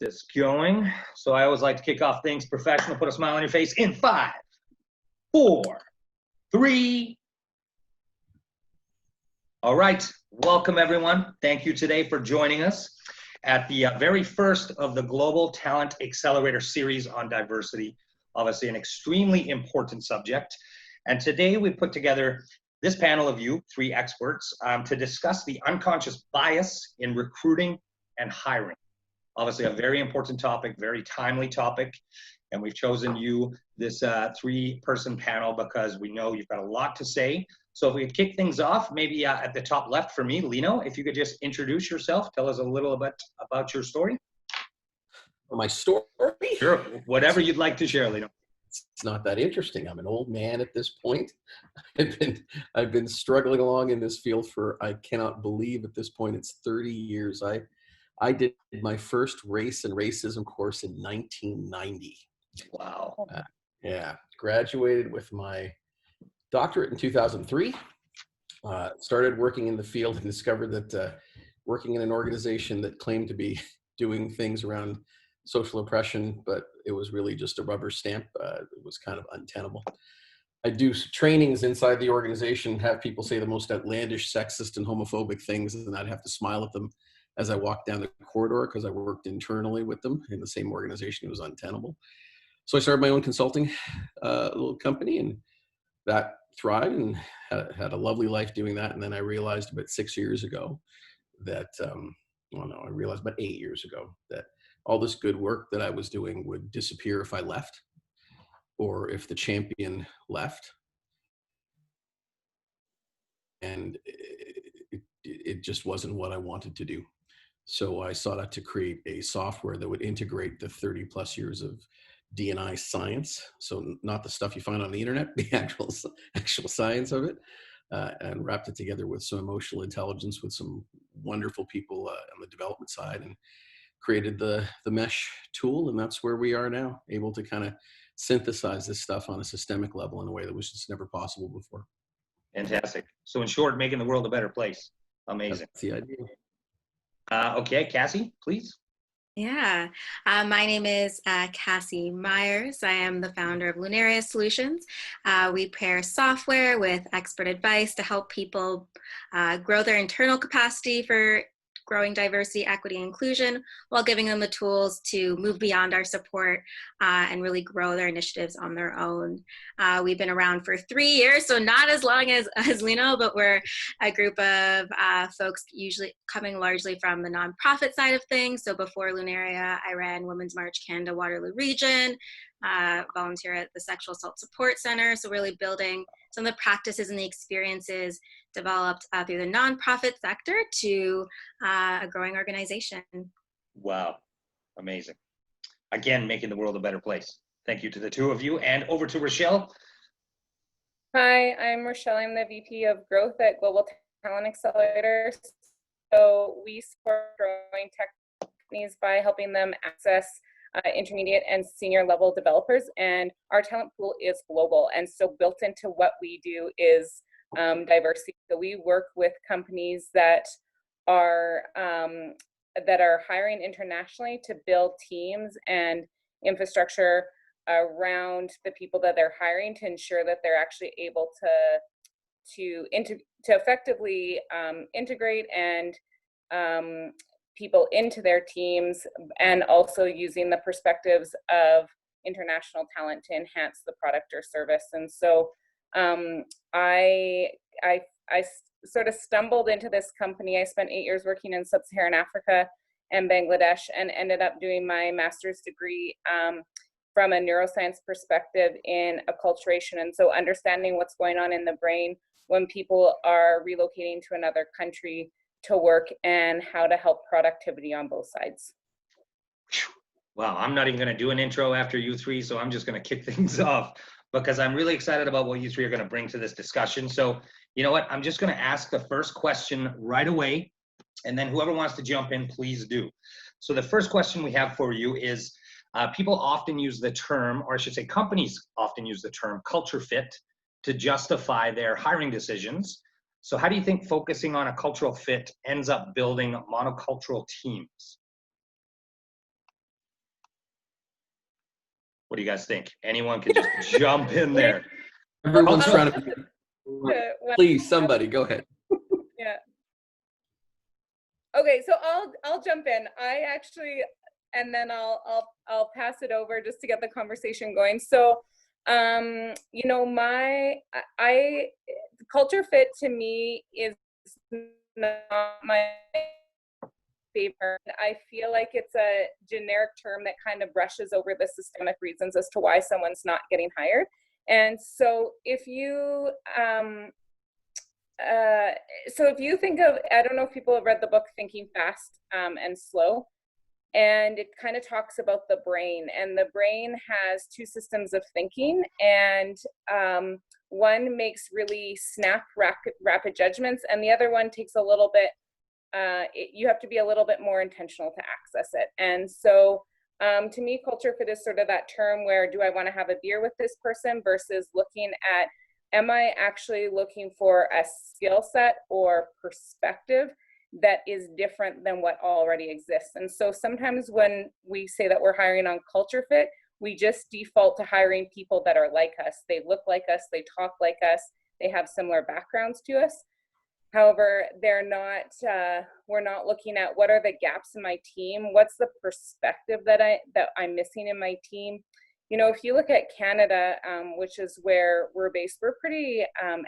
This going. So I always like to kick off things professional, put a smile on your face in 5, 4, 3. All right. Welcome, everyone. Thank you today for joining us at the very first of the Global Talent Accelerator series on diversity. Obviously, an extremely important subject. And today we put together this panel of you, 3 experts, to discuss the unconscious bias in recruiting and hiring. Obviously, a very important topic, very timely topic. And we've chosen you, this 3-person panel, because we know you've got a lot to say. So if we could kick things off, maybe at the top left for me, Lino, if you could just introduce yourself, tell us a little bit about your story. My story? Sure, whatever you'd like to share, Lino. It's not that interesting. I'm an old man at this point. I've been struggling along in this field for, I cannot believe at this point, it's 30 years. I did my first race and racism course in 1990. Wow. Yeah, graduated with my doctorate in 2003. Started working in the field and discovered that working in an organization that claimed to be doing things around social oppression, but it was really just a rubber stamp. It was kind of untenable. I do trainings inside the organization, have people say the most outlandish, sexist, and homophobic things, and I'd have to smile at them as I walked down the corridor because I worked internally with them in the same organization. It was untenable. So I started my own consulting little company, and that thrived and had a lovely life doing that. And then I realized about 6 years ago that, I realized about 8 years ago that all this good work that I was doing would disappear if I left or if the champion left. And it just wasn't what I wanted to do. So I sought out to create a software that would integrate the 30 plus years of D&I science. So not the stuff you find on the internet, the actual science of it, and wrapped it together with some emotional intelligence with some wonderful people on the development side, and created the mesh tool. And that's where we are now, able to kind of synthesize this stuff on a systemic level in a way that was just never possible before. Fantastic. So in short, making the world a better place. Amazing. That's the idea. Okay, Cassie, please. Yeah, my name is Cassie Myers. I am the founder of Lunaria Solutions. We pair software with expert advice to help people grow their internal capacity for growing diversity, equity, and inclusion, while giving them the tools to move beyond our support and really grow their initiatives on their own. We've been around for 3 years, so not as long as Lino, but we're a group of folks usually coming largely from the nonprofit side of things. So before Lunaria, I ran Women's March Canada Waterloo Region, volunteer at the Sexual Assault Support Center. So really building some of the practices and the experiences developed through the nonprofit sector to a growing organization. Wow, amazing. Again, making the world a better place. Thank you to the 2 of you. And over to Rochelle. Hi, I'm Rochelle. I'm the VP of Growth at Global Talent Accelerator. So we support growing tech companies by helping them access intermediate and senior level developers. And our talent pool is global. And so built into what we do is diversity. So we work with companies that are hiring internationally to build teams and infrastructure around the people that they're hiring to ensure that they're actually able to effectively integrate and people into their teams, and also using the perspectives of international talent to enhance the product or service. And so I sort of stumbled into this company. I spent 8 years working in sub-Saharan Africa and Bangladesh, and ended up doing my master's degree from a neuroscience perspective in acculturation. And so understanding what's going on in the brain when people are relocating to another country to work, and how to help productivity on both sides. Wow, I'm not even going to do an intro after you 3, so I'm just going to kick things off because I'm really excited about what you 3 are going to bring to this discussion. So, you know what? I'm just going to ask the first question right away, and then whoever wants to jump in, please do. So the first question we have for you is, people often use the term, or I should say companies often use the term culture fit to justify their hiring decisions. So how do you think focusing on a cultural fit ends up building monocultural teams? What do you guys think? Anyone can just jump in there. Everyone's Oh. trying to. Please, somebody, go ahead. Yeah. Okay, so I'll jump in. I actually, and then I'll pass it over just to get the conversation going. So, you know, I culture fit to me is not my favorite. I feel like it's a generic term that kind of brushes over the systemic reasons as to why someone's not getting hired. And so if you if you think of, I don't know if people have read the book Thinking Fast and Slow, and it kind of talks about the brain, and the brain has two systems of thinking, and one makes really snap rapid judgments, and the other one takes a little bit, you have to be a little bit more intentional to access it. And so to me, culture fit is sort of that term where, do I want to have a beer with this person versus looking at, am I actually looking for a skill set or perspective that is different than what already exists? And so sometimes when we say that we're hiring on culture fit, we just default to hiring people that are like us. They look like us, they talk like us, they have similar backgrounds to us. However, they're not, we're not looking at what are the gaps in my team, what's the perspective that I'm missing in my team. You know, if you look at Canada, which is where we're based, we're a pretty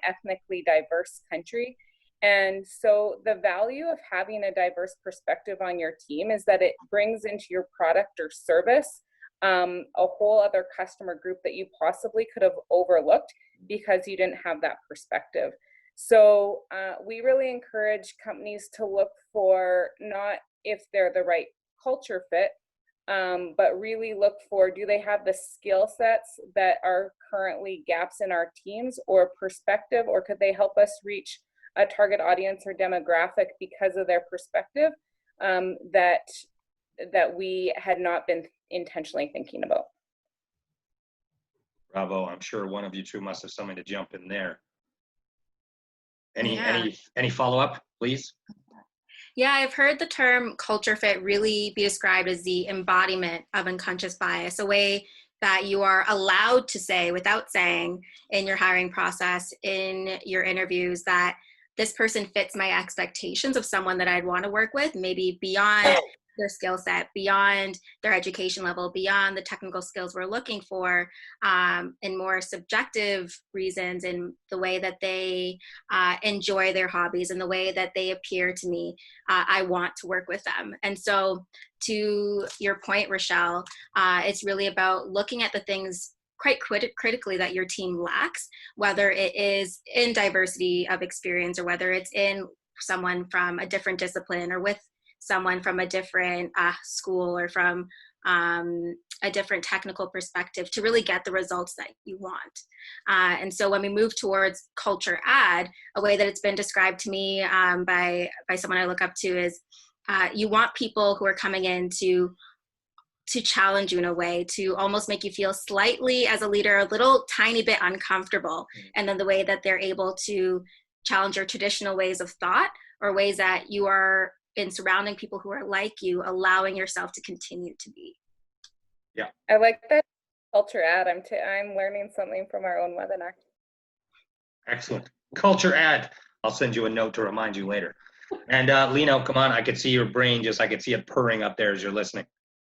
ethnically diverse country. And so the value of having a diverse perspective on your team is that it brings into your product or service a whole other customer group that you possibly could have overlooked because you didn't have that perspective. So we really encourage companies to look for not if they're the right culture fit, but really look for, do they have the skill sets that are currently gaps in our teams, or perspective, or could they help us reach a target audience or demographic because of their perspective that we had not been intentionally thinking about. Bravo. I'm sure one of you two must have something to jump in there. Any follow-up, please? Yeah, I've heard the term culture fit really be described as the embodiment of unconscious bias, a way that you are allowed to say without saying in your hiring process, in your interviews, that this person fits my expectations of someone that I'd want to work with, maybe beyond their skill set, beyond their education level, beyond the technical skills we're looking for, and more subjective reasons in the way that they enjoy their hobbies and the way that they appear to me. I want to work with them. And so to your point, Rochelle, it's really about looking at the things quite critically that your team lacks, whether it is in diversity of experience or whether it's in someone from a different discipline or with someone from a different school or from a different technical perspective to really get the results that you want. And so when we move towards culture add, a way that it's been described to me by someone I look up to is you want people who are coming in to challenge you in a way, to almost make you feel slightly as a leader, a little tiny bit uncomfortable. And then the way that they're able to challenge your traditional ways of thought, or ways that you are in surrounding people who are like you, allowing yourself to continue to be. Yeah. I like that culture add. I'm learning something from our own webinar. Excellent. Culture add. I'll send you a note to remind you later. And Lino, come on, I could see your brain, I could see it purring up there as you're listening.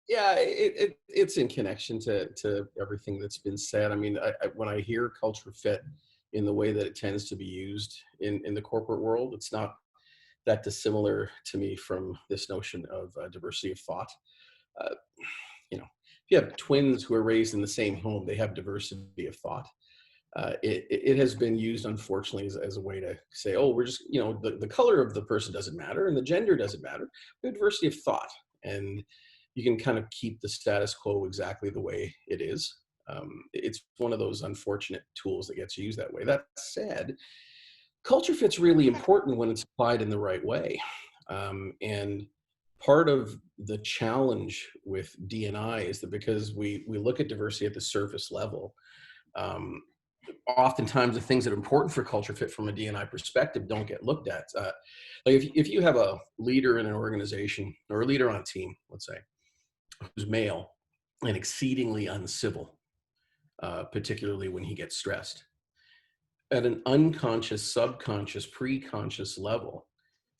Yeah, it's in connection to everything that's been said. I mean, when I hear culture fit in the way that it tends to be used in the corporate world, it's not that dissimilar to me from this notion of diversity of thought. You know, if you have twins who are raised in the same home, they have diversity of thought. It has been used, unfortunately, as a way to say, oh, we're just, you know, the color of the person doesn't matter and the gender doesn't matter. We have diversity of thought, and you can kind of keep the status quo exactly the way it is. It's one of those unfortunate tools that gets used that way. That said, culture fit's really important when it's applied in the right way. And part of the challenge with D&I is that because we look at diversity at the surface level, oftentimes the things that are important for culture fit from a D&I perspective don't get looked at. Like if you have a leader in an organization, or a leader on a team, let's say, who's male and exceedingly uncivil, particularly when he gets stressed. At an unconscious, subconscious, pre-conscious level,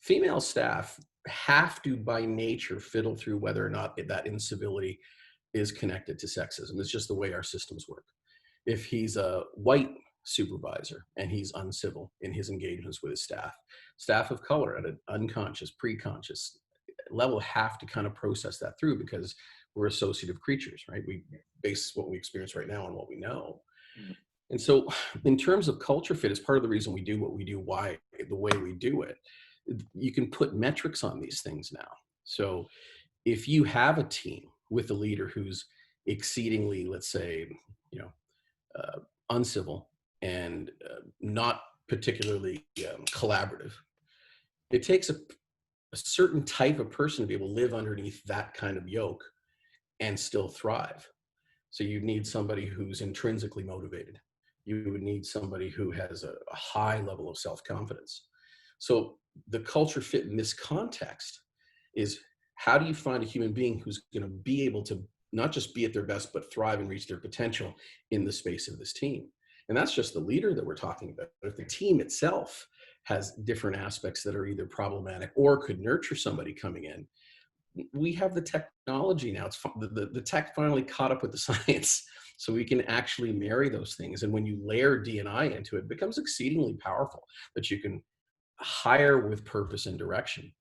female staff have to, by nature, fiddle through whether or not that incivility is connected to sexism. It's just the way our systems work. If he's a white supervisor and he's uncivil in his engagements with his staff of color at an unconscious, pre-conscious level have to kind of process that through, because we're associative creatures, right? We base what we experience right now on what we know. Mm-hmm. And so in terms of culture fit, it's part of the reason we do what we do, why the way we do it. You can put metrics on these things now. So if you have a team with a leader who's exceedingly, let's say, uncivil and not particularly collaborative, it takes a certain type of person to be able to live underneath that kind of yoke and still thrive. So you need somebody who's intrinsically motivated. You would need somebody who has a high level of self-confidence. So the culture fit in this context is, how do you find a human being who's going to be able to not just be at their best, but thrive and reach their potential in the space of this team? And that's just the leader that we're talking about. But if the team itself has different aspects that are either problematic or could nurture somebody coming in, we have the technology now. It's the tech finally caught up with the science, so we can actually marry those things. And when you layer D&I into it, it becomes exceedingly powerful, that you can hire with purpose and direction,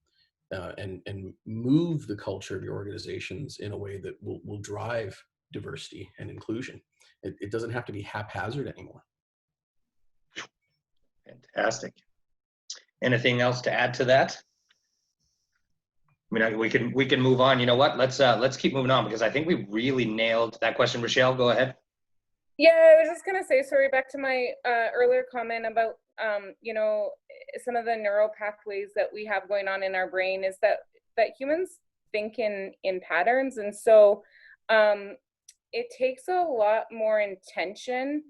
and move the culture of your organizations in a way that will drive diversity and inclusion. It doesn't have to be haphazard anymore. Fantastic. Anything else to add to that? I mean, we can move on. You know what? Let's keep moving on, because I think we really nailed that question. Rochelle, go ahead. Yeah, I was just gonna say, sorry, back to my earlier comment about some of the neural pathways that we have going on in our brain, is that humans think in patterns, and so it takes a lot more intention.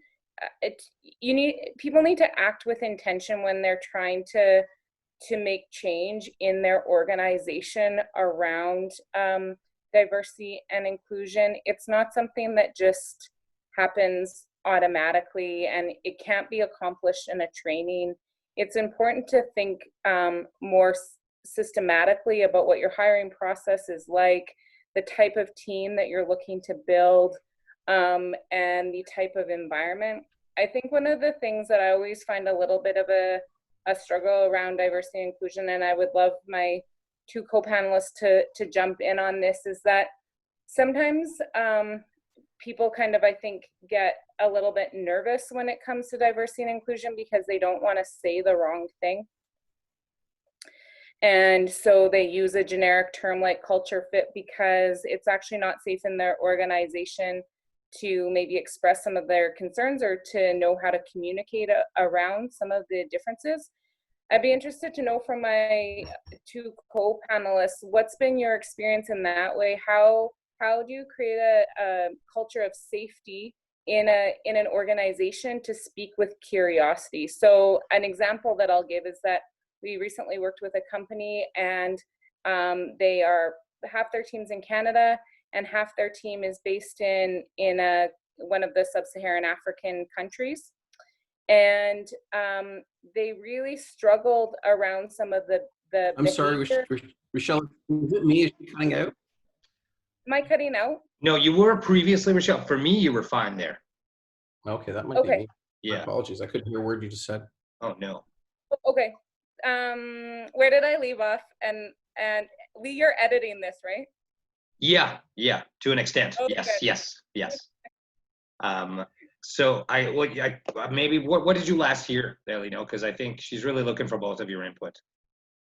People need to act with intention when they're trying to make change in their organization around diversity and inclusion. It's not something that just happens automatically, and it can't be accomplished in a training. It's important to think more systematically about what your hiring process is like, the type of team that you're looking to build, and the type of environment. I think one of the things that I always find a little bit of a struggle around diversity and inclusion, and I would love my two co-panelists to jump in on this, is that sometimes people kind of, I think, get a little bit nervous when it comes to diversity and inclusion because they don't want to say the wrong thing. And so they use a generic term like culture fit because it's actually not safe in their organization to maybe express some of their concerns or to know how to communicate around some of the differences. I'd be interested to know from my two co-panelists, what's been your experience in that way? How do you create a culture of safety in an organization to speak with curiosity? So an example that I'll give is that we recently worked with a company, and they are half their team's in Canada and half their team is based in one of the sub-Saharan African countries. And they really struggled around some of the I'm sorry, Rochelle, is it me? Is she cutting out? Am I cutting out? No, you were previously, Rochelle. For me, you were fine there. Okay, that might be me. Yeah. My apologies, I couldn't hear a word you just said. Oh, no. Okay. Where did I leave off? And Lee, you're editing this, right? Yeah, to an extent. Okay. Yes. So maybe what did you last hear, Elino? Because I think she's really looking for both of your input.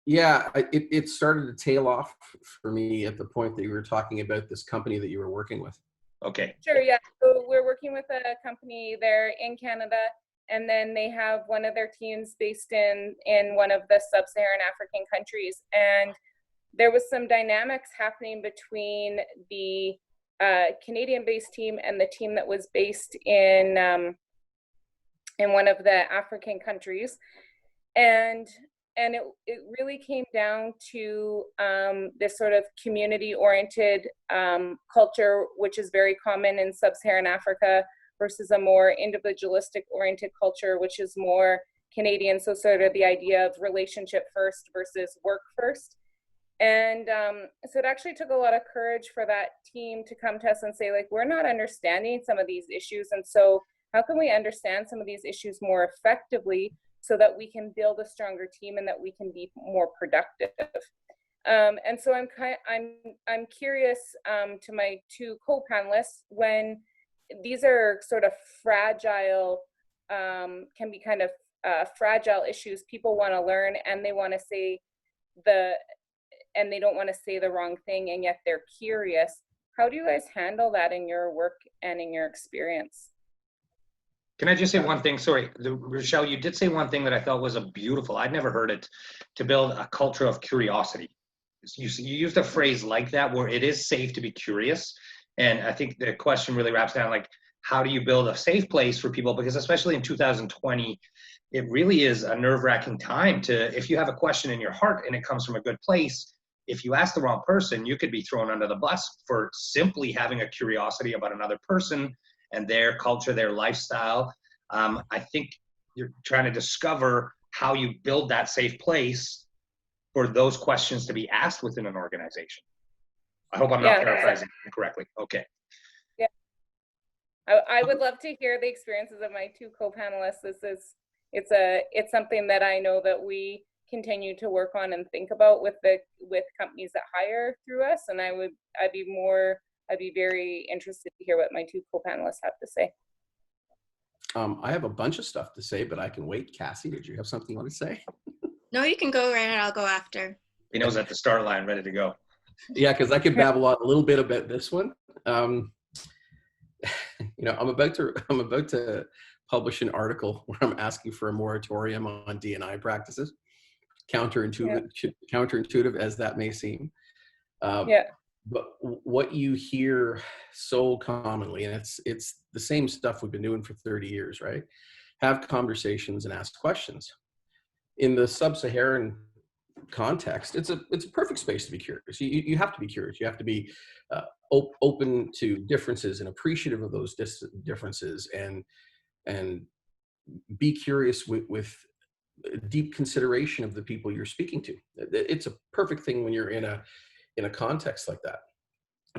Yeah, it started to tail off for me at the point that you were talking about this company that you were working with. Okay. Sure, yeah. So we're working with a company there in Canada, and then they have one of their teams based in one of the sub-Saharan African countries. And there was some dynamics happening between the Canadian-based team and the team that was based in one of the African countries, and it really came down to this sort of community-oriented culture, which is very common in sub-Saharan Africa, versus a more individualistic oriented culture, which is more Canadian. So sort of the idea of relationship first versus work first. And so it actually took a lot of courage for that team to come to us and say, like, we're not understanding some of these issues. And so how can we understand some of these issues more effectively so that we can build a stronger team and that we can be more productive? And so I'm curious to my two co-panelists, when these are sort of fragile, can be kind of fragile issues. People want to learn and they want to say and they don't want to say the wrong thing, and yet they're curious. How do you guys handle that in your work and in your experience? Can I just say one thing? Sorry, Rochelle, you did say one thing that I thought was a beautiful, I'd never heard it, to build a culture of curiosity. You used a phrase like that, where it is safe to be curious. And I think the question really wraps down, like, how do you build a safe place for people? Because especially in 2020, it really is a nerve-wracking time to, if you have a question in your heart and it comes from a good place, if you ask the wrong person, you could be thrown under the bus for simply having a curiosity about another person and their culture, their lifestyle. I think you're trying to discover how you build that safe place for those questions to be asked within an organization. I hope I'm not paraphrasing correctly. Okay. Yeah, I would love to hear the experiences of my two co-panelists. It's something that I know that we continue to work on and think about with companies that hire through us, and I'd be very interested to hear what my two co-panelists have to say. I have a bunch of stuff to say, but I can wait. Cassie, did you have something you want to say? No, you can go right ahead. I'll go after. He knows at the start line, ready to go. Yeah, because I could babble on a little bit about this one. I'm about to publish an article where I'm asking for a moratorium on D&I practices. Counterintuitive as that may seem. But what you hear so commonly, and it's the same stuff we've been doing for 30 years, right? Have conversations and ask questions. In the sub-Saharan context, it's a perfect space to be curious. You have to be curious. You have to be open to differences and appreciative of those differences, and be curious with deep consideration of the people you're speaking to. It's a perfect thing when you're in a context like that.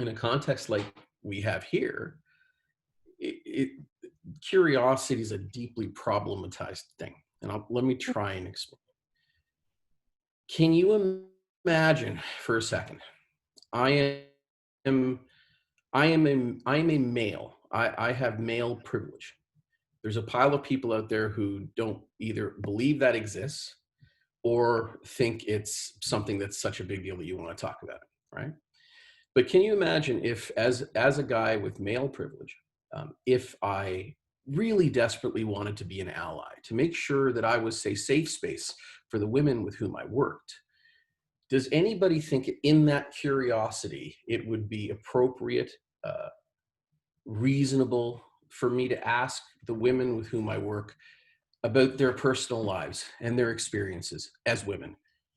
In a context like we have here, curiosity is a deeply problematized thing. And let me try and explain. Can you imagine for a second? I am a male. I have male privilege. There's a pile of people out there who don't either believe that exists or think it's something that's such a big deal that you want to talk about it, right? But can you imagine if, as a guy with male privilege, if I really desperately wanted to be an ally, to make sure that I was, say, safe space for the women with whom I worked, does anybody think in that curiosity it would be appropriate, reasonable for me to ask the women with whom I work about their personal lives and their experiences as women,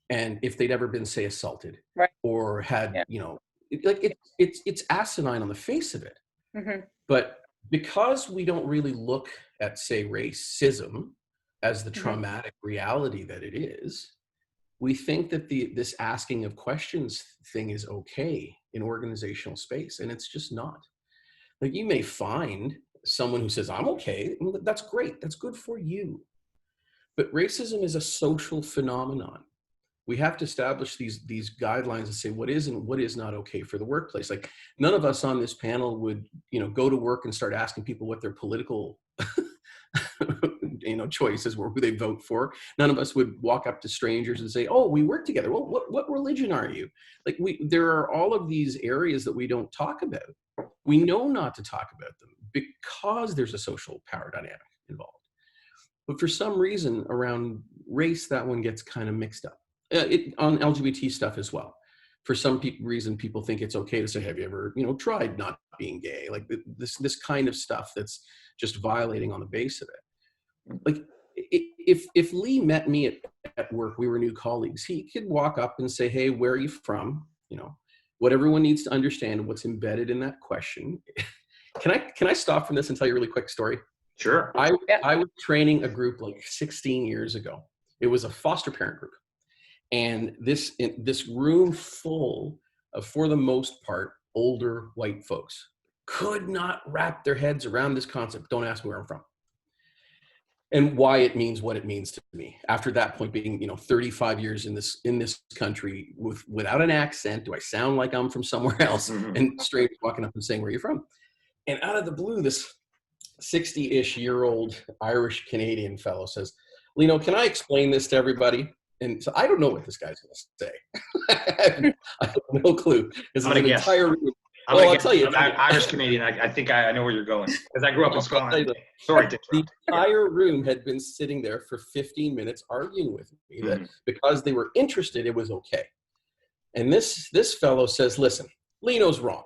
and if they'd ever been, say, assaulted, right, or had, it's asinine on the face of it. Mm-hmm. But because we don't really look at, say, racism as the traumatic reality that it is, we think that this asking of questions thing is okay in organizational space, and it's just not. Like, you may find someone who says, I'm okay. That's great. That's good for you. But racism is a social phenomenon. We have to establish these guidelines and say what is and what is not okay for the workplace. Like, none of us on this panel would, go to work and start asking people what their political choices were, who they vote for. None of us would walk up to strangers and say, oh, we work together. Well, what religion are you? Like, there are all of these areas that we don't talk about. We know not to talk about them because there's a social power dynamic involved. But for some reason around race, that one gets kind of mixed up. On LGBT stuff as well. For some reason, people think it's okay to say, have you ever, tried not being gay? Like, this kind of stuff that's just violating on the base of it. Like, if Lee met me at work, we were new colleagues, he could walk up and say, hey, where are you from? What everyone needs to understand, what's embedded in that question Can I stop from this and tell you a really quick story? Sure. I was training a group like 16 years ago. It was a foster parent group. And this room full of, for the most part, older white folks could not wrap their heads around this concept. Don't ask me where I'm from. And why it means what it means to me. After that point, being 35 years in this country without an accent, do I sound like I'm from somewhere else? Mm-hmm. And strangers walking up and saying where you're from. And out of the blue, this 60-ish year old Irish Canadian fellow says, Lino, can I explain this to everybody? And so I don't know what this guy's going to say. I have no clue. This is an entire room. Well, I'll tell you. Irish Canadian. I think I know where you're going because I grew up in Scotland. Sorry to interrupt. The entire room had been sitting there for 15 minutes arguing with me that because they were interested, it was okay. And this fellow says, "Listen, Lino's wrong."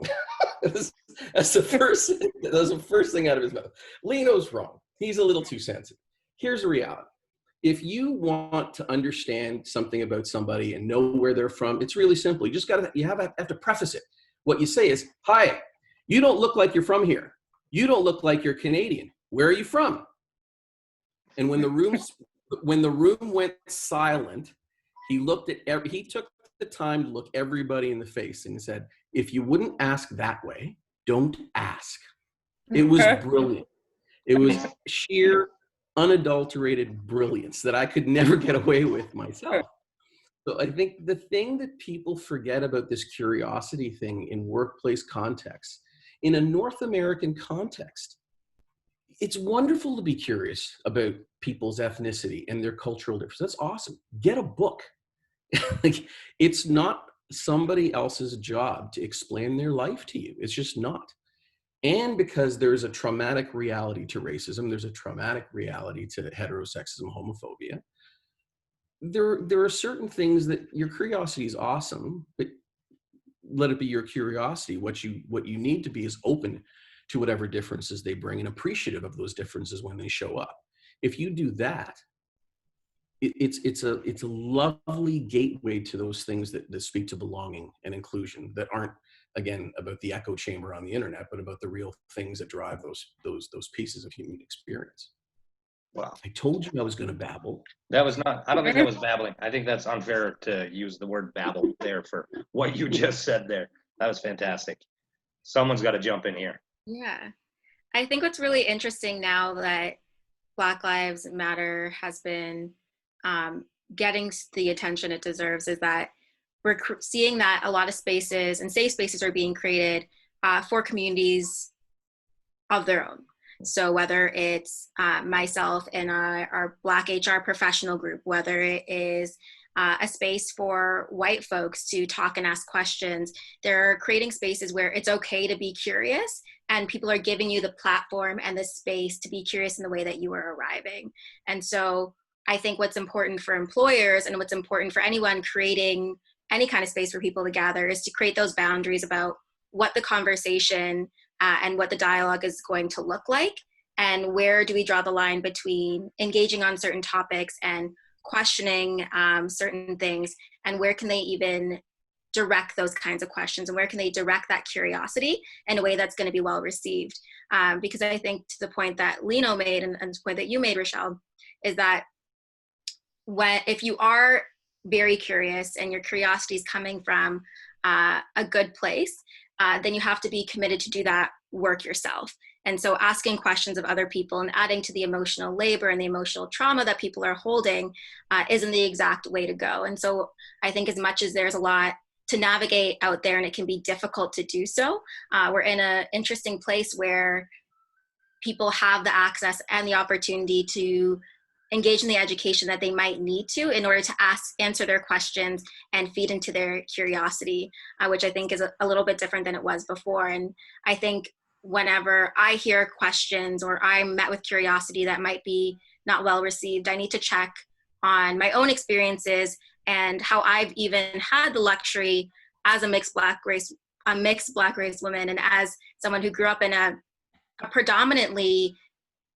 That's the first thing out of his mouth. Lino's wrong. He's a little too sensitive. Here's the reality. If you want to understand something about somebody and know where they're from, it's really simple. You just have to preface it. What you say is, "Hi, you don't look like you're from here. You don't look like you're Canadian. Where are you from?" And when the room went silent, he took the time to look everybody in the face and said, "If you wouldn't ask that way, don't ask." It was brilliant. It was sheer, unadulterated brilliance that I could never get away with myself. So I think the thing that people forget about this curiosity thing in workplace context, in a North American context, it's wonderful to be curious about people's ethnicity and their cultural difference. That's awesome. Get a book. Like, it's not somebody else's job to explain their life to you. It's just not. And because there's a traumatic reality to racism, there's a traumatic reality to heterosexism, homophobia. There are certain things that your curiosity is awesome, but let it be your curiosity. What you need to be is open to whatever differences they bring and appreciative of those differences when they show up. If you do that, it's a lovely gateway to those things that speak to belonging and inclusion, that aren't, again, about the echo chamber on the internet, but about the real things that drive those pieces of human experience. Wow. I told you I was going to babble. That was not, I don't think that was babbling. I think that's unfair to use the word babble there for what you just said there. That was fantastic. Someone's got to jump in here. Yeah. I think what's really interesting now that Black Lives Matter has been getting the attention it deserves is that we're seeing that a lot of spaces and safe spaces are being created for communities of their own. So whether it's myself and our Black HR professional group, whether it is a space for white folks to talk and ask questions, they're creating spaces where it's okay to be curious, and people are giving you the platform and the space to be curious in the way that you are arriving. And so I think what's important for employers and what's important for anyone creating any kind of space for people to gather is to create those boundaries about what the conversation and what the dialogue is going to look like, and where do we draw the line between engaging on certain topics and questioning certain things, and where can they even direct those kinds of questions, and where can they direct that curiosity in a way that's going to be well received. Because I think, to the point that Lino made and the point that you made, Rochelle, is that if you are very curious and your curiosity is coming from a good place, then you have to be committed to do that work yourself. And so asking questions of other people and adding to the emotional labor and the emotional trauma that people are holding isn't the exact way to go. And so I think, as much as there's a lot to navigate out there and it can be difficult to do so, we're in an interesting place where people have the access and the opportunity to engage in the education that they might need to in order to answer their questions and feed into their curiosity, which I think is a little bit different than it was before. And I think whenever I hear questions or I'm met with curiosity that might be not well received, I need to check on my own experiences and how I've even had the luxury as a mixed Black race woman, and as someone who grew up in a predominantly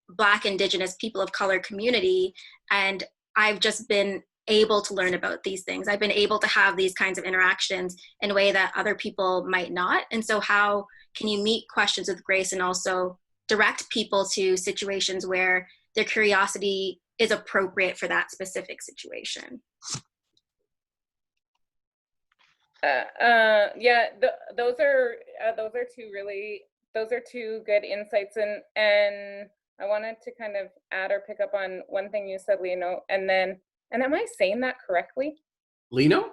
Black, Indigenous, people of color community, and I've just been able to learn about these things. I've been able to have these kinds of interactions in a way that other people might not. And so how can you meet questions with grace and also direct people to situations where their curiosity is appropriate for that specific situation? Yeah, those are two good insights, and I wanted to kind of add or pick up on one thing you said, Lino, and am I saying that correctly? Lino?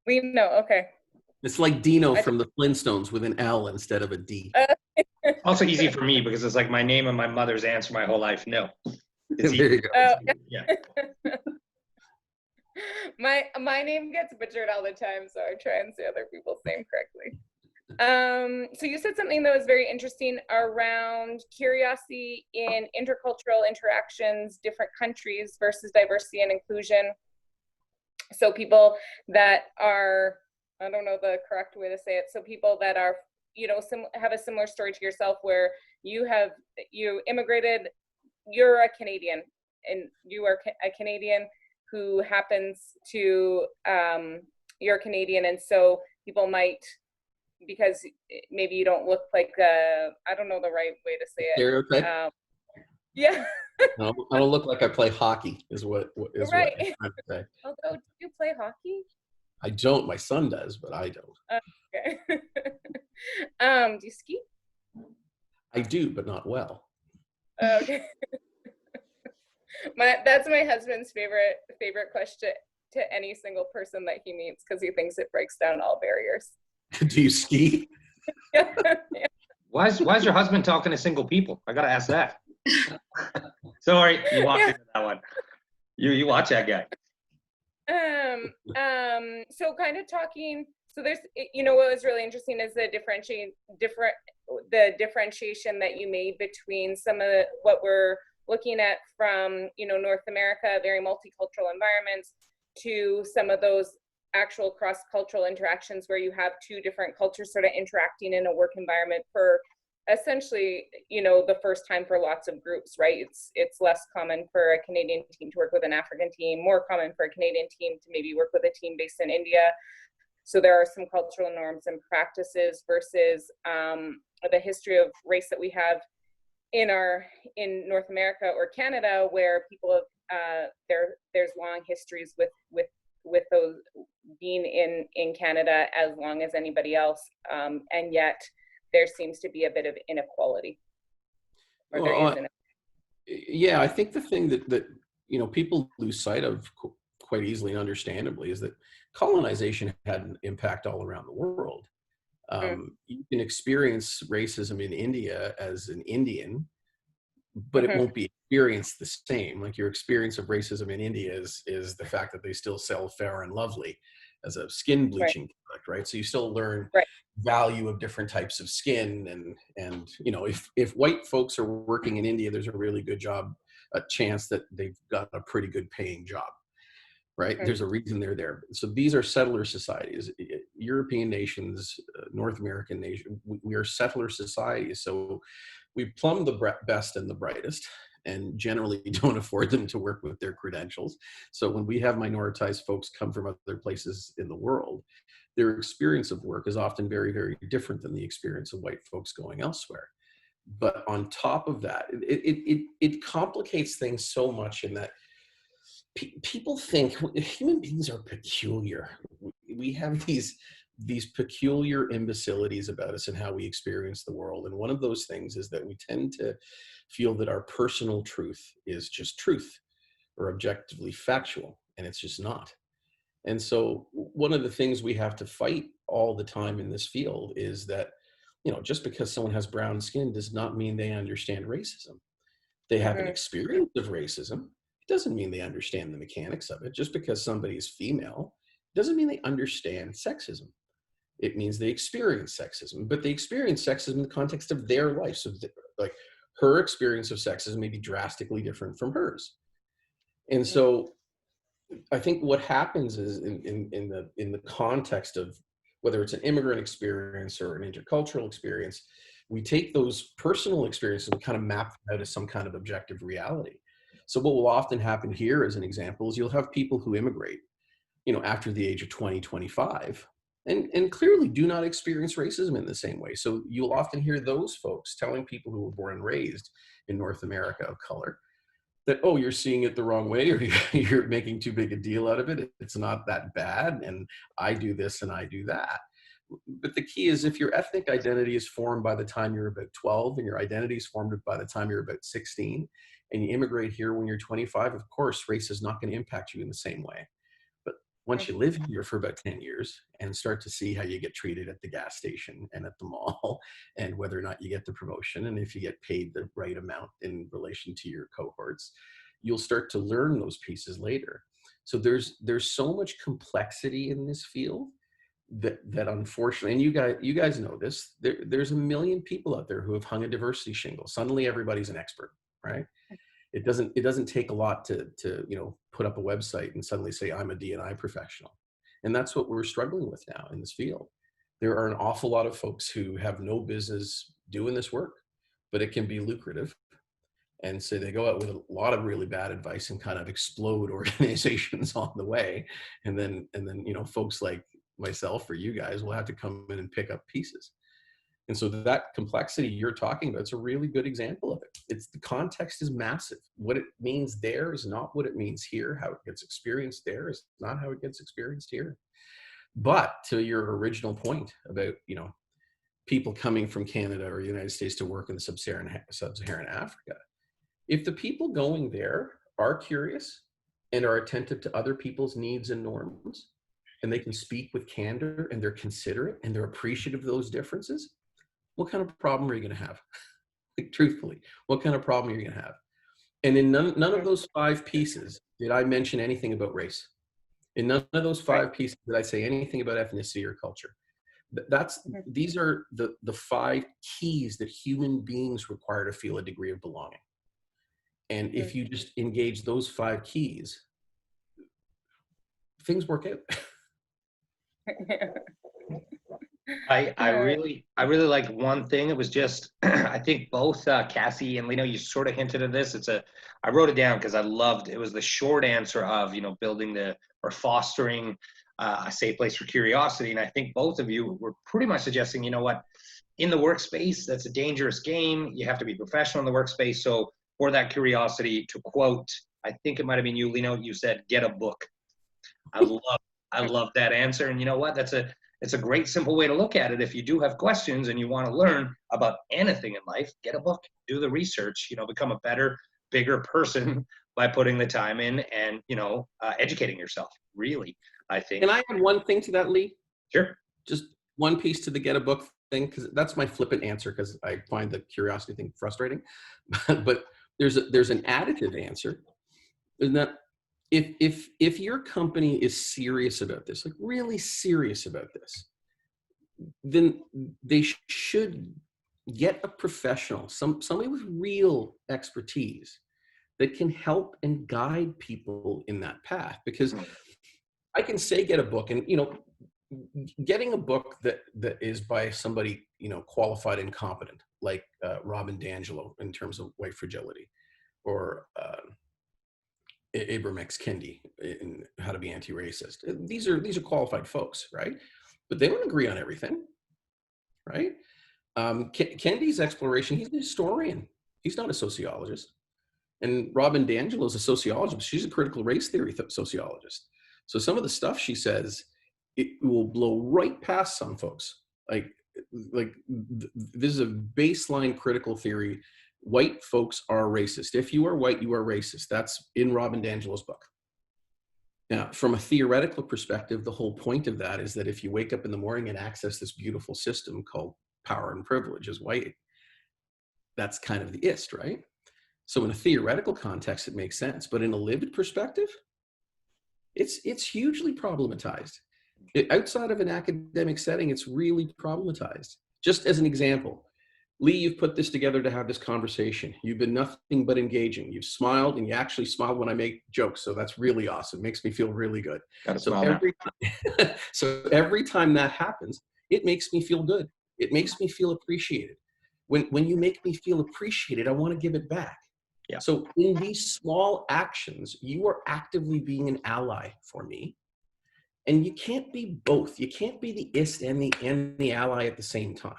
Lino, okay. It's like Dino from the Flintstones with an L instead of a D. Also easy for me because it's like my name and my mother's answer my whole life. No. It's There easy. you go. Oh, Yeah. my name gets butchered all the time, so I try and say other people's name correctly. So you said something that was very interesting around curiosity in intercultural interactions, different countries versus diversity and inclusion. So people that are, I don't know the correct way to say it, so people that are, you know, have a similar story to yourself, where you immigrated, you're a Canadian, and you are a Canadian who happens to, you're Canadian, and so people might, because maybe you don't look like, I don't know the right way to say it. Stereotype? Yeah. No, I don't look like I play hockey, is what Right. I'm trying to say. Although, do you play hockey? I don't. My son does, but I don't. Okay. Do you ski? I do, but not well. Okay. That's my husband's favorite question to any single person that he meets, because he thinks it breaks down all barriers. Do you ski? Yeah. Why is your husband talking to single people? I gotta ask that. Sorry, you walked into that one. You watch that guy. So kind of talking, so there's, you know, what was really interesting is the differentiation that you made between some of what we're looking at from, you know, North America, very multicultural environments, to some of those actual cross-cultural interactions where you have two different cultures sort of interacting in a work environment for essentially, you know, the first time for lots of groups, right? It's less common for a Canadian team to work with an African team, more common for a Canadian team to maybe work with a team based in India. So there are some cultural norms and practices versus the history of race that we have in North America or Canada, where people have there's long histories with those being in Canada as long as anybody else, and yet there seems to be a bit of inequality. Yeah, I think the thing that you know, people lose sight of quite easily and understandably is that colonization had an impact all around the world. You can experience racism in India as an Indian, but it won't be experienced the same. Like, your experience of racism in India is the fact that they still sell Fair and Lovely as a skin bleaching product, right? So you still learn value of different types of skin, and you know, if white folks are working in India, there's a really good chance that they've got a pretty good paying job, right? There's a reason they're there. So these are settler societies. European nations, North American nations, we are settler societies. So we plumb the best and the brightest, and generally don't afford them to work with their credentials. So when we have minoritized folks come from other places in the world, their experience of work is often very, very different than the experience of white folks going elsewhere. But on top of that, it complicates things so much in that people think human beings are peculiar. We have these peculiar imbecilities about us and how we experience the world. And one of those things is that we tend to feel that our personal truth is just truth or objectively factual, and it's just not. And so one of the things we have to fight all the time in this field is that, you know, just because someone has brown skin does not mean they understand racism. They have an experience of racism. It doesn't mean they understand the mechanics of it. Just because somebody is female doesn't mean they understand sexism. It means they experience sexism, but they experience sexism in the context of their life. So like, her experience of sexism may be drastically different from hers. And so I think what happens is in the context of whether it's an immigrant experience or an intercultural experience, we take those personal experiences and kind of map them out as some kind of objective reality. So what will often happen here, as an example, is you'll have people who immigrate, after the age of 20, 25, and clearly do not experience racism in the same way. So you'll often hear those folks telling people who were born and raised in North America of color that, oh, you're seeing it the wrong way, or you're making too big a deal out of it. It's not that bad, and I do this and I do that. But the key is, if your ethnic identity is formed by the time you're about 12 and your identity is formed by the time you're about 16, and you immigrate here when you're 25, of course, race is not going to impact you in the same way. But once you live here for about 10 years and start to see how you get treated at the gas station and at the mall, and whether or not you get the promotion, and if you get paid the right amount in relation to your cohorts, you'll start to learn those pieces later. So there's so much complexity in this field that unfortunately, and you guys know this, there's a million people out there who have hung a diversity shingle. Suddenly everybody's an expert, right? It doesn't take a lot to put up a website and suddenly say, I'm a D&I professional. And that's what we're struggling with now in this field. There are an awful lot of folks who have no business doing this work, but it can be lucrative. And so they go out with a lot of really bad advice and kind of explode organizations on the way. And then folks like myself or you guys will have to come in and pick up pieces. And so that complexity you're talking about, it's a really good example of it. It's the context is massive. What it means there is not what it means here. How it gets experienced there is not how it gets experienced here. But to your original point about, people coming from Canada or the United States to work in sub-Saharan Africa, if the people going there are curious and are attentive to other people's needs and norms, and they can speak with candor, and they're considerate and they're appreciative of those differences, what kind of problem are you going to have? Like, truthfully, what kind of problem are you going to have? And in none of those 5 pieces did I mention anything about race. In none of those 5 pieces did I say anything about ethnicity or culture. These are the 5 keys that human beings require to feel a degree of belonging. And if you just engage those 5 keys, things work out. I really like one thing. It was just, I think both Cassie and Lino, you sort of hinted at this. I wrote it down because I loved, it was the short answer of, building or fostering a safe place for curiosity. And I think both of you were pretty much suggesting, in the workspace, that's a dangerous game. You have to be professional in the workspace. So for that curiosity, to quote, I think it might've been you, Lino, you said, get a book. I love that answer. And you know what? It's a great, simple way to look at it. If you do have questions and you want to learn about anything in life, get a book, do the research, become a better, bigger person by putting the time in and, educating yourself, really, I think. Can I add one thing to that, Lee? Sure. Just one piece to the get a book thing, because that's my flippant answer, because I find the curiosity thing frustrating. But there's an additive answer, in that if your company is serious about this, like really serious about this, then they should get a professional, somebody with real expertise that can help and guide people in that path. Because I can say get a book, and getting a book that is by somebody qualified and competent, like Robin DiAngelo in terms of white fragility, or Ibram X. Kendi in How to Be Anti-Racist. These are qualified folks, right? But they don't agree on everything, right? Kendi's exploration, he's a historian. He's not a sociologist. And Robin DiAngelo is a sociologist. She's a critical race theory sociologist. So some of the stuff she says, it will blow right past some folks. Like this is a baseline critical theory. White folks are racist. If you are white, you are racist. That's in Robin DiAngelo's book. Now, from a theoretical perspective, the whole point of that is that if you wake up in the morning and access this beautiful system called power and privilege as white, that's kind of the ist, right? So in a theoretical context, it makes sense. But in a lived perspective, it's hugely problematized. Outside of an academic setting, it's really problematized. Just as an example, Lee, you've put this together to have this conversation. You've been nothing but engaging. You've smiled, and you actually smiled when I make jokes. So that's really awesome. It makes me feel really good. So every time that happens, it makes me feel good. It makes me feel appreciated. When you make me feel appreciated, I want to give it back. Yeah. So in these small actions, you are actively being an ally for me. And you can't be both. You can't be the ist and the ally at the same time.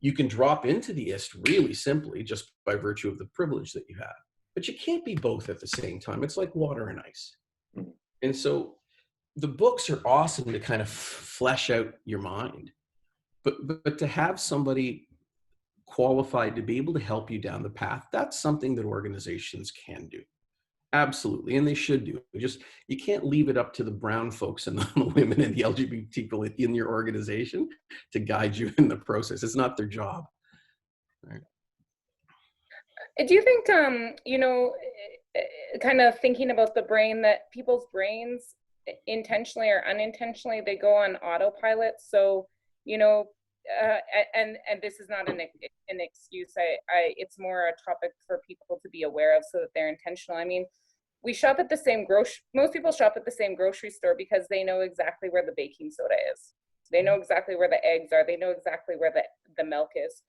You can drop into the ist really simply just by virtue of the privilege that you have. But you can't be both at the same time. It's like water and ice. Mhm. And so the books are awesome to kind of flesh out your mind. But to have somebody qualified to be able to help you down the path, that's something that organizations can do. Absolutely, and they should do. You can't leave it up to the brown folks and the women and the LGBT people in your organization to guide you in the process. It's not their job. Right? Do you think, kind of thinking about the brain, that people's brains, intentionally or unintentionally, they go on autopilot? So, and this is not an excuse. It's more a topic for people to be aware of so that they're intentional. I mean, most people shop at the same grocery store because they know exactly where the baking soda is. They know exactly where the eggs are. They know exactly where the milk is.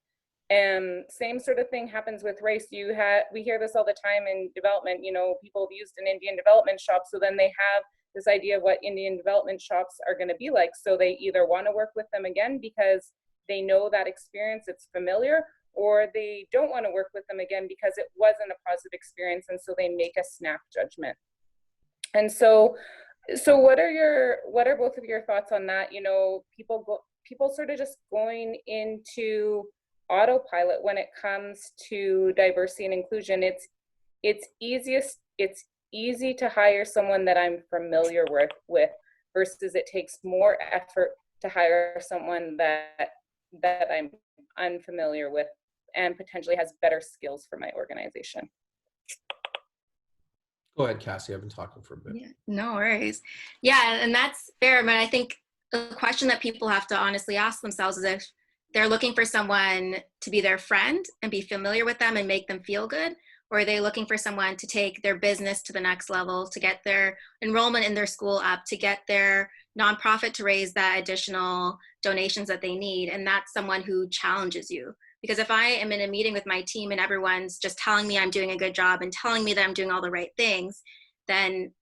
And same sort of thing happens with race. We hear this all the time in development. People have used an Indian development shop, so then they have this idea of what Indian development shops are going to be like. So they either want to work with them again because they know that experience, it's familiar, or they don't want to work with them again because it wasn't a positive experience, and so they make a snap judgment. And so what are both of your thoughts on that? People sort of just going into autopilot when it comes to diversity and inclusion. It's easy to hire someone that I'm familiar with versus it takes more effort to hire someone that I'm unfamiliar with and potentially has better skills for my organization. Go ahead, Cassie. I've been talking for a bit. Yeah, no worries. Yeah, and that's fair. But I think the question that people have to honestly ask themselves is if they're looking for someone to be their friend and be familiar with them and make them feel good, or are they looking for someone to take their business to the next level, to get their enrollment in their school up, to get their nonprofit to raise that additional donations that they need? And that's someone who challenges you. Because if I am in a meeting with my team and everyone's just telling me I'm doing a good job and telling me that I'm doing all the right things, then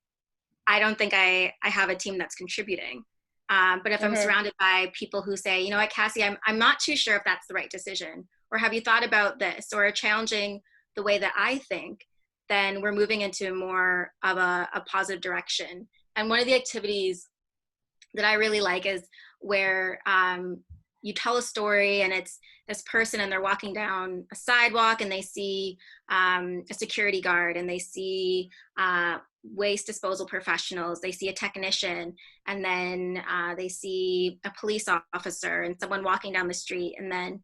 I don't think I have a team that's contributing. But if I'm surrounded by people who say, you know what, Cassie, I'm not too sure if that's the right decision, or have you thought about this, or challenging the way that I think, then we're moving into more of a positive direction. And one of the activities that I really like is where you tell a story and it's this person and they're walking down a sidewalk and they see a security guard and they see waste disposal professionals, they see a technician, and then they see a police officer and someone walking down the street, and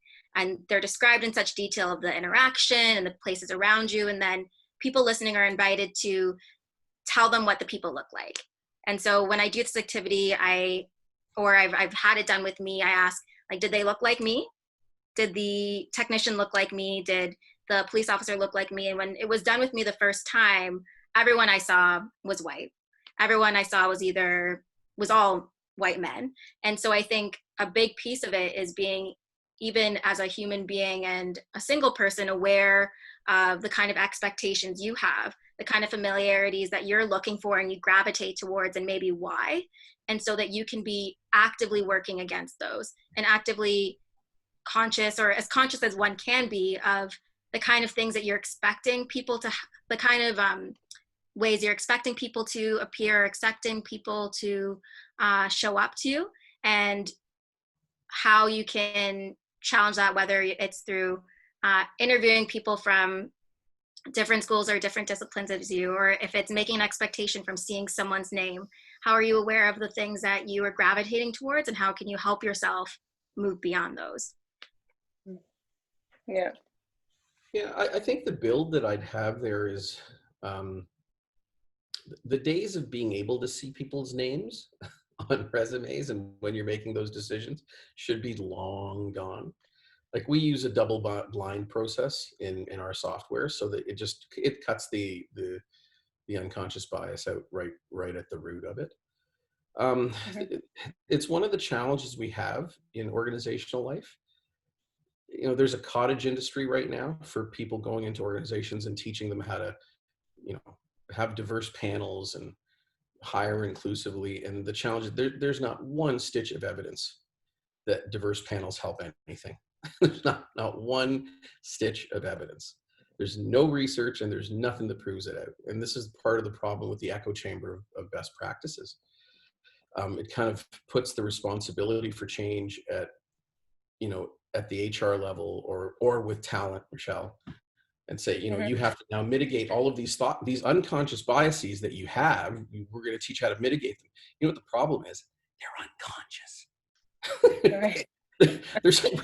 they're described in such detail of the interaction and the places around you, and then people listening are invited to tell them what the people look like. And so when I do this activity, I've had it done with me, I ask, like, did they look like me? Did the technician look like me? Did the police officer look like me? And when it was done with me the first time, everyone I saw was white. Everyone I saw was all white men. And so I think a big piece of it is being, even as a human being and a single person, aware of the kind of expectations you have, the kind of familiarities that you're looking for and you gravitate towards, and maybe why. And so that you can be actively working against those and actively conscious, or as conscious as one can be, of the kind of things that you're expecting people to, the kind of ways you're expecting people to appear, expecting people to show up to you, and how you can challenge that, whether it's through interviewing people from different schools or different disciplines as you, or if it's making an expectation from seeing someone's name. How are you aware of the things that you are gravitating towards, and how can you help yourself move beyond those? Yeah. Yeah, I think the build that I'd have there is the days of being able to see people's names on resumes and when you're making those decisions should be long gone. Like, we use a double blind process in our software so that it cuts the unconscious bias out right at the root of it. It's one of the challenges we have in organizational life. there's a cottage industry right now for people going into organizations and teaching them how to, have diverse panels and hire inclusively. And the challenge is there's not one stitch of evidence that diverse panels help anything. There's not one stitch of evidence. There's no research and there's nothing that proves it out. And this is part of the problem with the echo chamber of best practices. It kind of puts the responsibility for change at the HR level or with talent, Michelle, and say, you have to now mitigate all of these unconscious biases that you have. We're going to teach how to mitigate them. You know what the problem is? They're unconscious.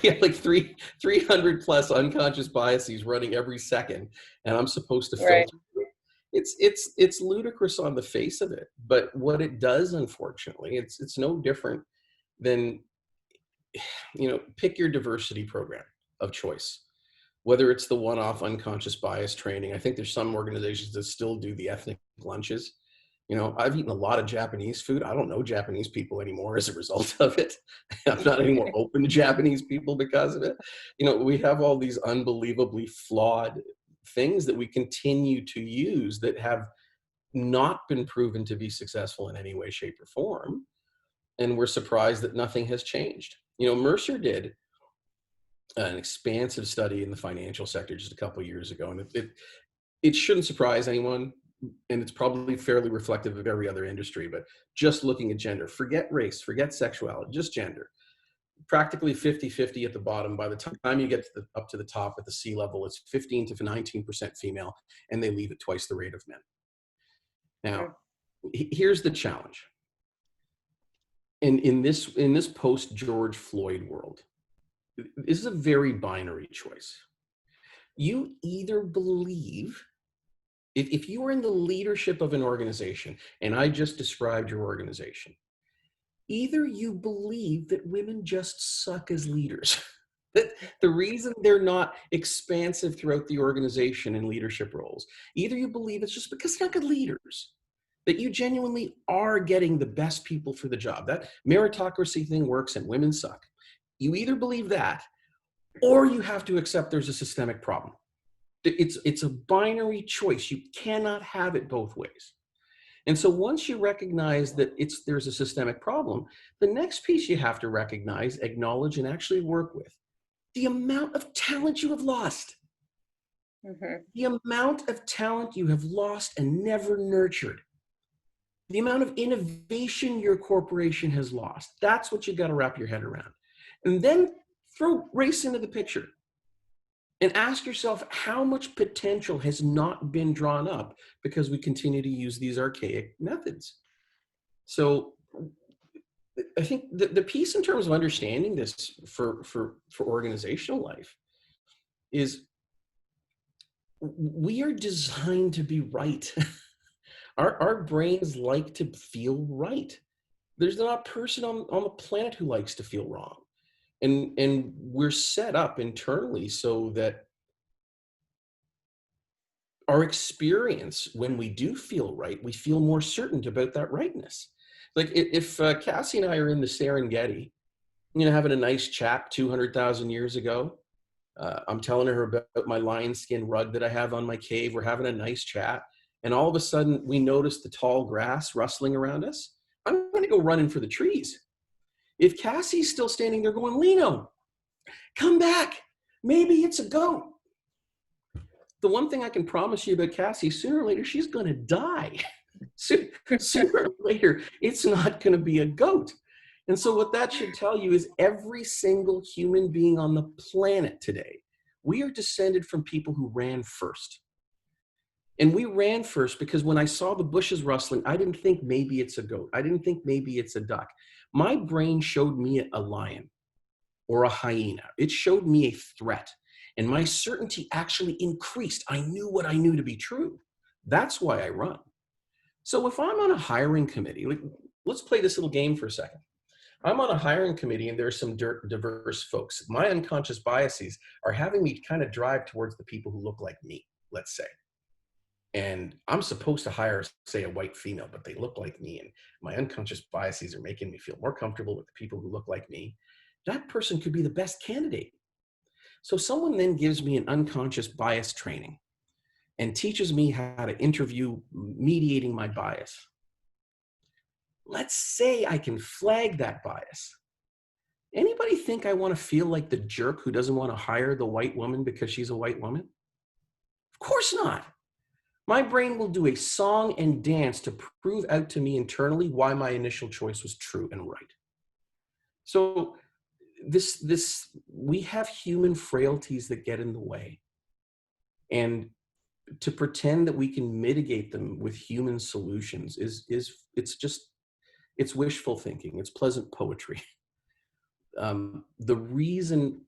We have like 300 plus unconscious biases running every second, and I'm supposed to filter. Right. It's ludicrous on the face of it, but what it does, unfortunately, it's no different than, pick your diversity program of choice, whether it's the one-off unconscious bias training. I think there's some organizations that still do the ethnic lunches. I've eaten a lot of Japanese food. I don't know Japanese people anymore as a result of it. I'm not any more open to Japanese people because of it. We have all these unbelievably flawed things that we continue to use that have not been proven to be successful in any way, shape, or form. And we're surprised that nothing has changed. Mercer did an expansive study in the financial sector just a couple of years ago, and it shouldn't surprise anyone. And it's probably fairly reflective of every other industry, but just looking at gender, forget race, forget sexuality, just gender, practically 50-50 at the bottom. By the time you get up to the top at the C level, it's 15 to 19% female, and they leave at twice the rate of men. Now, here's the challenge. In this post George Floyd world, this is a very binary choice. You either believe, if you are in the leadership of an organization, and I just described your organization, either you believe that women just suck as leaders, that the reason they're not expansive throughout the organization in leadership roles, either you believe it's just because they're not good leaders, that you genuinely are getting the best people for the job. That meritocracy thing works and women suck. You either believe that, or you have to accept there's a systemic problem. It's a binary choice. You cannot have it both ways. And so once you recognize that there's a systemic problem, the next piece you have to recognize, acknowledge, and actually work with the amount of talent you have lost. The amount of talent you have lost and never nurtured. The amount of innovation your corporation has lost. That's what you got to wrap your head around. And then throw race into the picture. And ask yourself how much potential has not been drawn up because we continue to use these archaic methods. So I think the piece in terms of understanding this for organizational life is we are designed to be right. Our brains like to feel right. There's not a person on the planet who likes to feel wrong. And we're set up internally so that our experience, when we do feel right, we feel more certain about that rightness. Like if Cassie and I are in the Serengeti, having a nice chat 200,000 years ago, I'm telling her about my lion skin rug that I have on my cave. We're having a nice chat. And all of a sudden we notice the tall grass rustling around us. I'm going to go running for the trees. If Cassie's still standing there going, Lino, come back. Maybe it's a goat. The one thing I can promise you about Cassie, sooner or later, she's going to die. Sooner or later, it's not going to be a goat. And so what that should tell you is every single human being on the planet today, we are descended from people who ran first. And we ran first because when I saw the bushes rustling, I didn't think maybe it's a goat. I didn't think maybe it's a duck. My brain showed me a lion or a hyena. It showed me a threat. And my certainty actually increased. I knew what I knew to be true. That's why I run. So if I'm on a hiring committee, let's play this little game for a second. I'm on a hiring committee and there's some diverse folks. My unconscious biases are having me kind of drive towards the people who look like me, let's say. And I'm supposed to hire, say, a white female, but they look like me. And my unconscious biases are making me feel more comfortable with the people who look like me. That person could be the best candidate. So someone then gives me an unconscious bias training and teaches me how to interview mediating my bias. Let's say I can flag that bias. Anybody think I want to feel like the jerk who doesn't want to hire the white woman because she's a white woman? Of course not. My brain will do a song and dance to prove out to me internally why my initial choice was true and right. So we have human frailties that get in the way. And to pretend that we can mitigate them with human solutions it's wishful thinking. It's pleasant poetry. The reason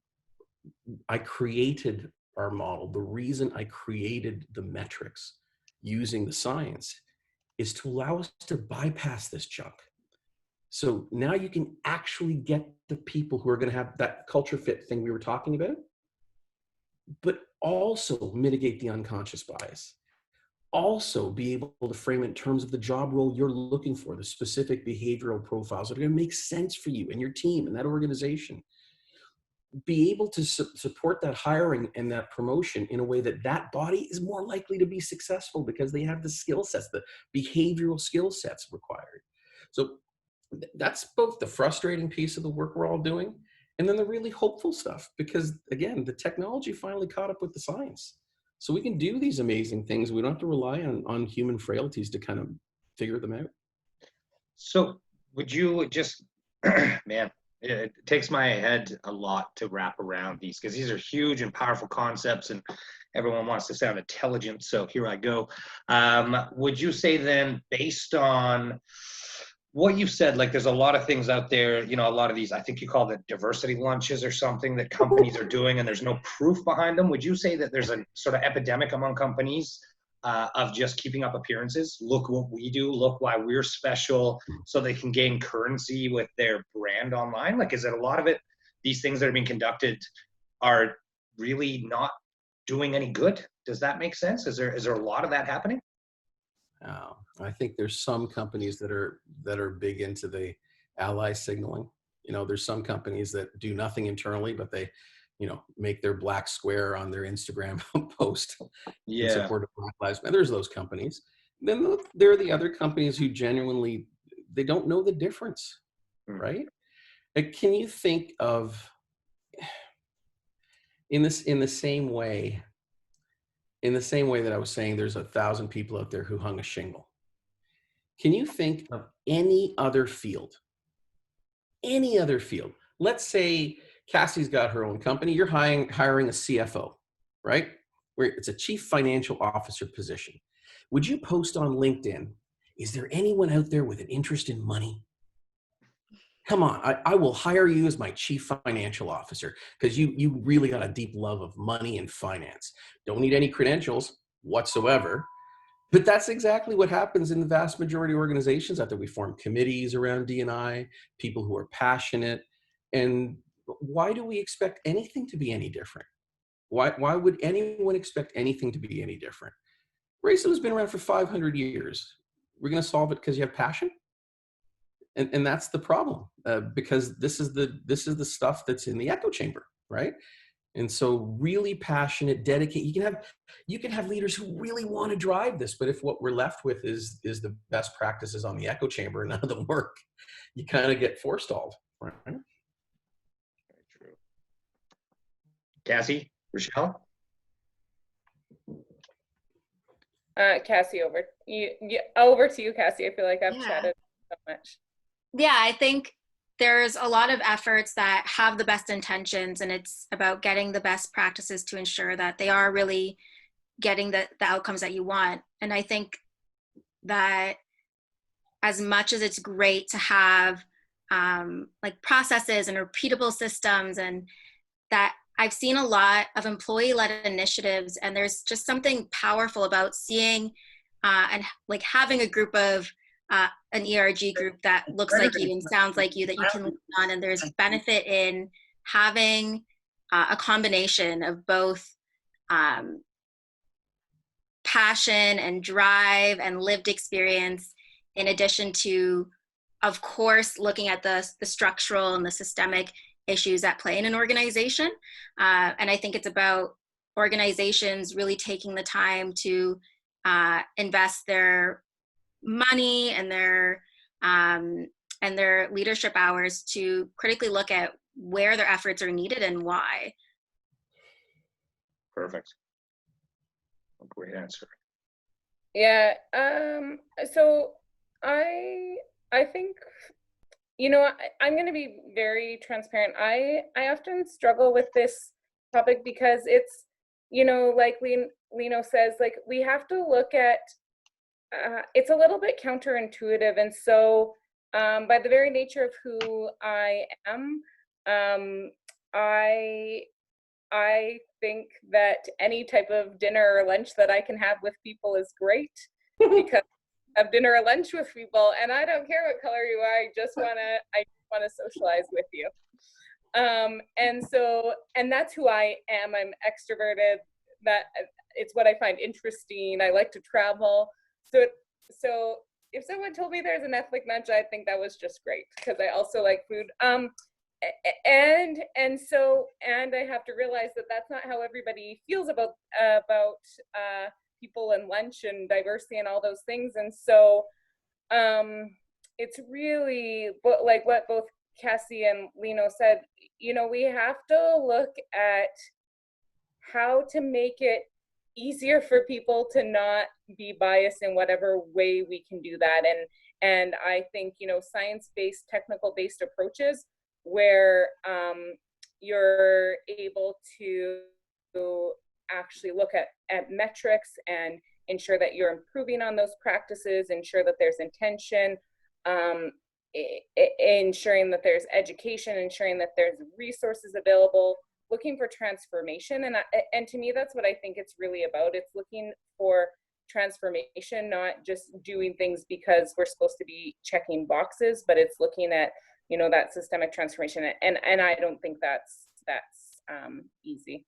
I created our model, the reason I created the metrics using the science is to allow us to bypass this junk. So now you can actually get the people who are going to have that culture fit thing we were talking about, but also mitigate the unconscious bias. Also be able to frame it in terms of the job role you're looking for, the specific behavioral profiles that are going to make sense for you and your team and that organization. Be able to support that hiring and that promotion in a way that that body is more likely to be successful because they have the skill sets, the behavioral skill sets required. So that's both the frustrating piece of the work we're all doing and then the really hopeful stuff, because again, the technology finally caught up with the science. So we can do these amazing things. We don't have to rely on human frailties to kind of figure them out. So would you just, man, it takes my head a lot to wrap around these, because these are huge and powerful concepts and everyone wants to sound intelligent. So here I go. Would you say then, based on what you've said, like there's a lot of things out there, you know, a lot of these, I think you call it diversity lunches or something that companies are doing and there's no proof behind them. Would you say that there's a sort of epidemic among companies of just keeping up appearances? Look what we do, look why we're special, so they can gain currency with their brand online? Like, is it a lot of it, these things that are being conducted are really not doing any good? Does that make sense? Is there a lot of that happening? I think there's some companies that are big into the ally signaling. You know, there's some companies that do nothing internally, but they, you know, make their black square on their Instagram post in support of Black Lives Matter. There's those companies. Then there are the other companies who genuinely, they don't know the difference, right? Can you think of, in the same way that I was saying, there's 1,000 people out there who hung a shingle. Can you think of any other field? Let's say Cassie's got her own company. You're hiring a CFO, right? Where it's a chief financial officer position. Would you post on LinkedIn, is there anyone out there with an interest in money? Come on, I will hire you as my chief financial officer because you really got a deep love of money and finance. Don't need any credentials whatsoever. But that's exactly what happens in the vast majority of organizations out there. We form committees around D&I, people who are passionate. And why do we expect anything to be any different? Why would anyone expect anything to be any different? Racism has been around for 500 years. We're going to solve it because you have passion? And that's the problem, because this is the stuff that's in the echo chamber, right? And so really passionate, dedicated, you can have leaders who really want to drive this, but if what we're left with is the best practices on the echo chamber and none of them work, you kind of get forestalled, right? Very true. Cassie, Rochelle? Cassie, over to you, Cassie. I feel like I've chatted so much. Yeah, I think there's a lot of efforts that have the best intentions, and it's about getting the best practices to ensure that they are really getting the outcomes that you want. And I think that as much as it's great to have like processes and repeatable systems, and that I've seen a lot of employee-led initiatives, and there's just something powerful about seeing and like having a group of an ERG group that looks like you and sounds like you that you can lean on, and there's benefit in having a combination of both passion and drive and lived experience, in addition to, of course, looking at the structural and the systemic issues at play in an organization. And I think it's about organizations really taking the time to invest their money and their leadership hours to critically look at where their efforts are needed and why. Perfect. A great answer. Yeah. So I think, you know, I'm going to be very transparent. I often struggle with this topic because it's, you know, like Lino says, like we have to look at, it's a little bit counterintuitive. And so by the very nature of who I am, I think that any type of dinner or lunch that I can have with people is great because I have dinner or lunch with people and I don't care what color you are. I just wanna socialize with you. And that's who I am. I'm extroverted. That it's what I find interesting. I like to travel. So if someone told me there's an ethnic lunch, I think that was just great because I also like food. And I have to realize that that's not how everybody feels about people and lunch and diversity and all those things. And so it's really like what both Cassie and Lino said, you know, we have to look at how to make it easier for people to not be biased in whatever way we can do that. And I think, you know, science-based, technical-based approaches where you're able to actually look at metrics and ensure that you're improving on those practices, ensure that there's intention, ensuring that there's education, ensuring that there's resources available, looking for transformation. And to me, that's what I think it's really about. It's looking for transformation, not just doing things because we're supposed to be checking boxes, but it's looking at, you know, that systemic transformation. And I don't think that's easy.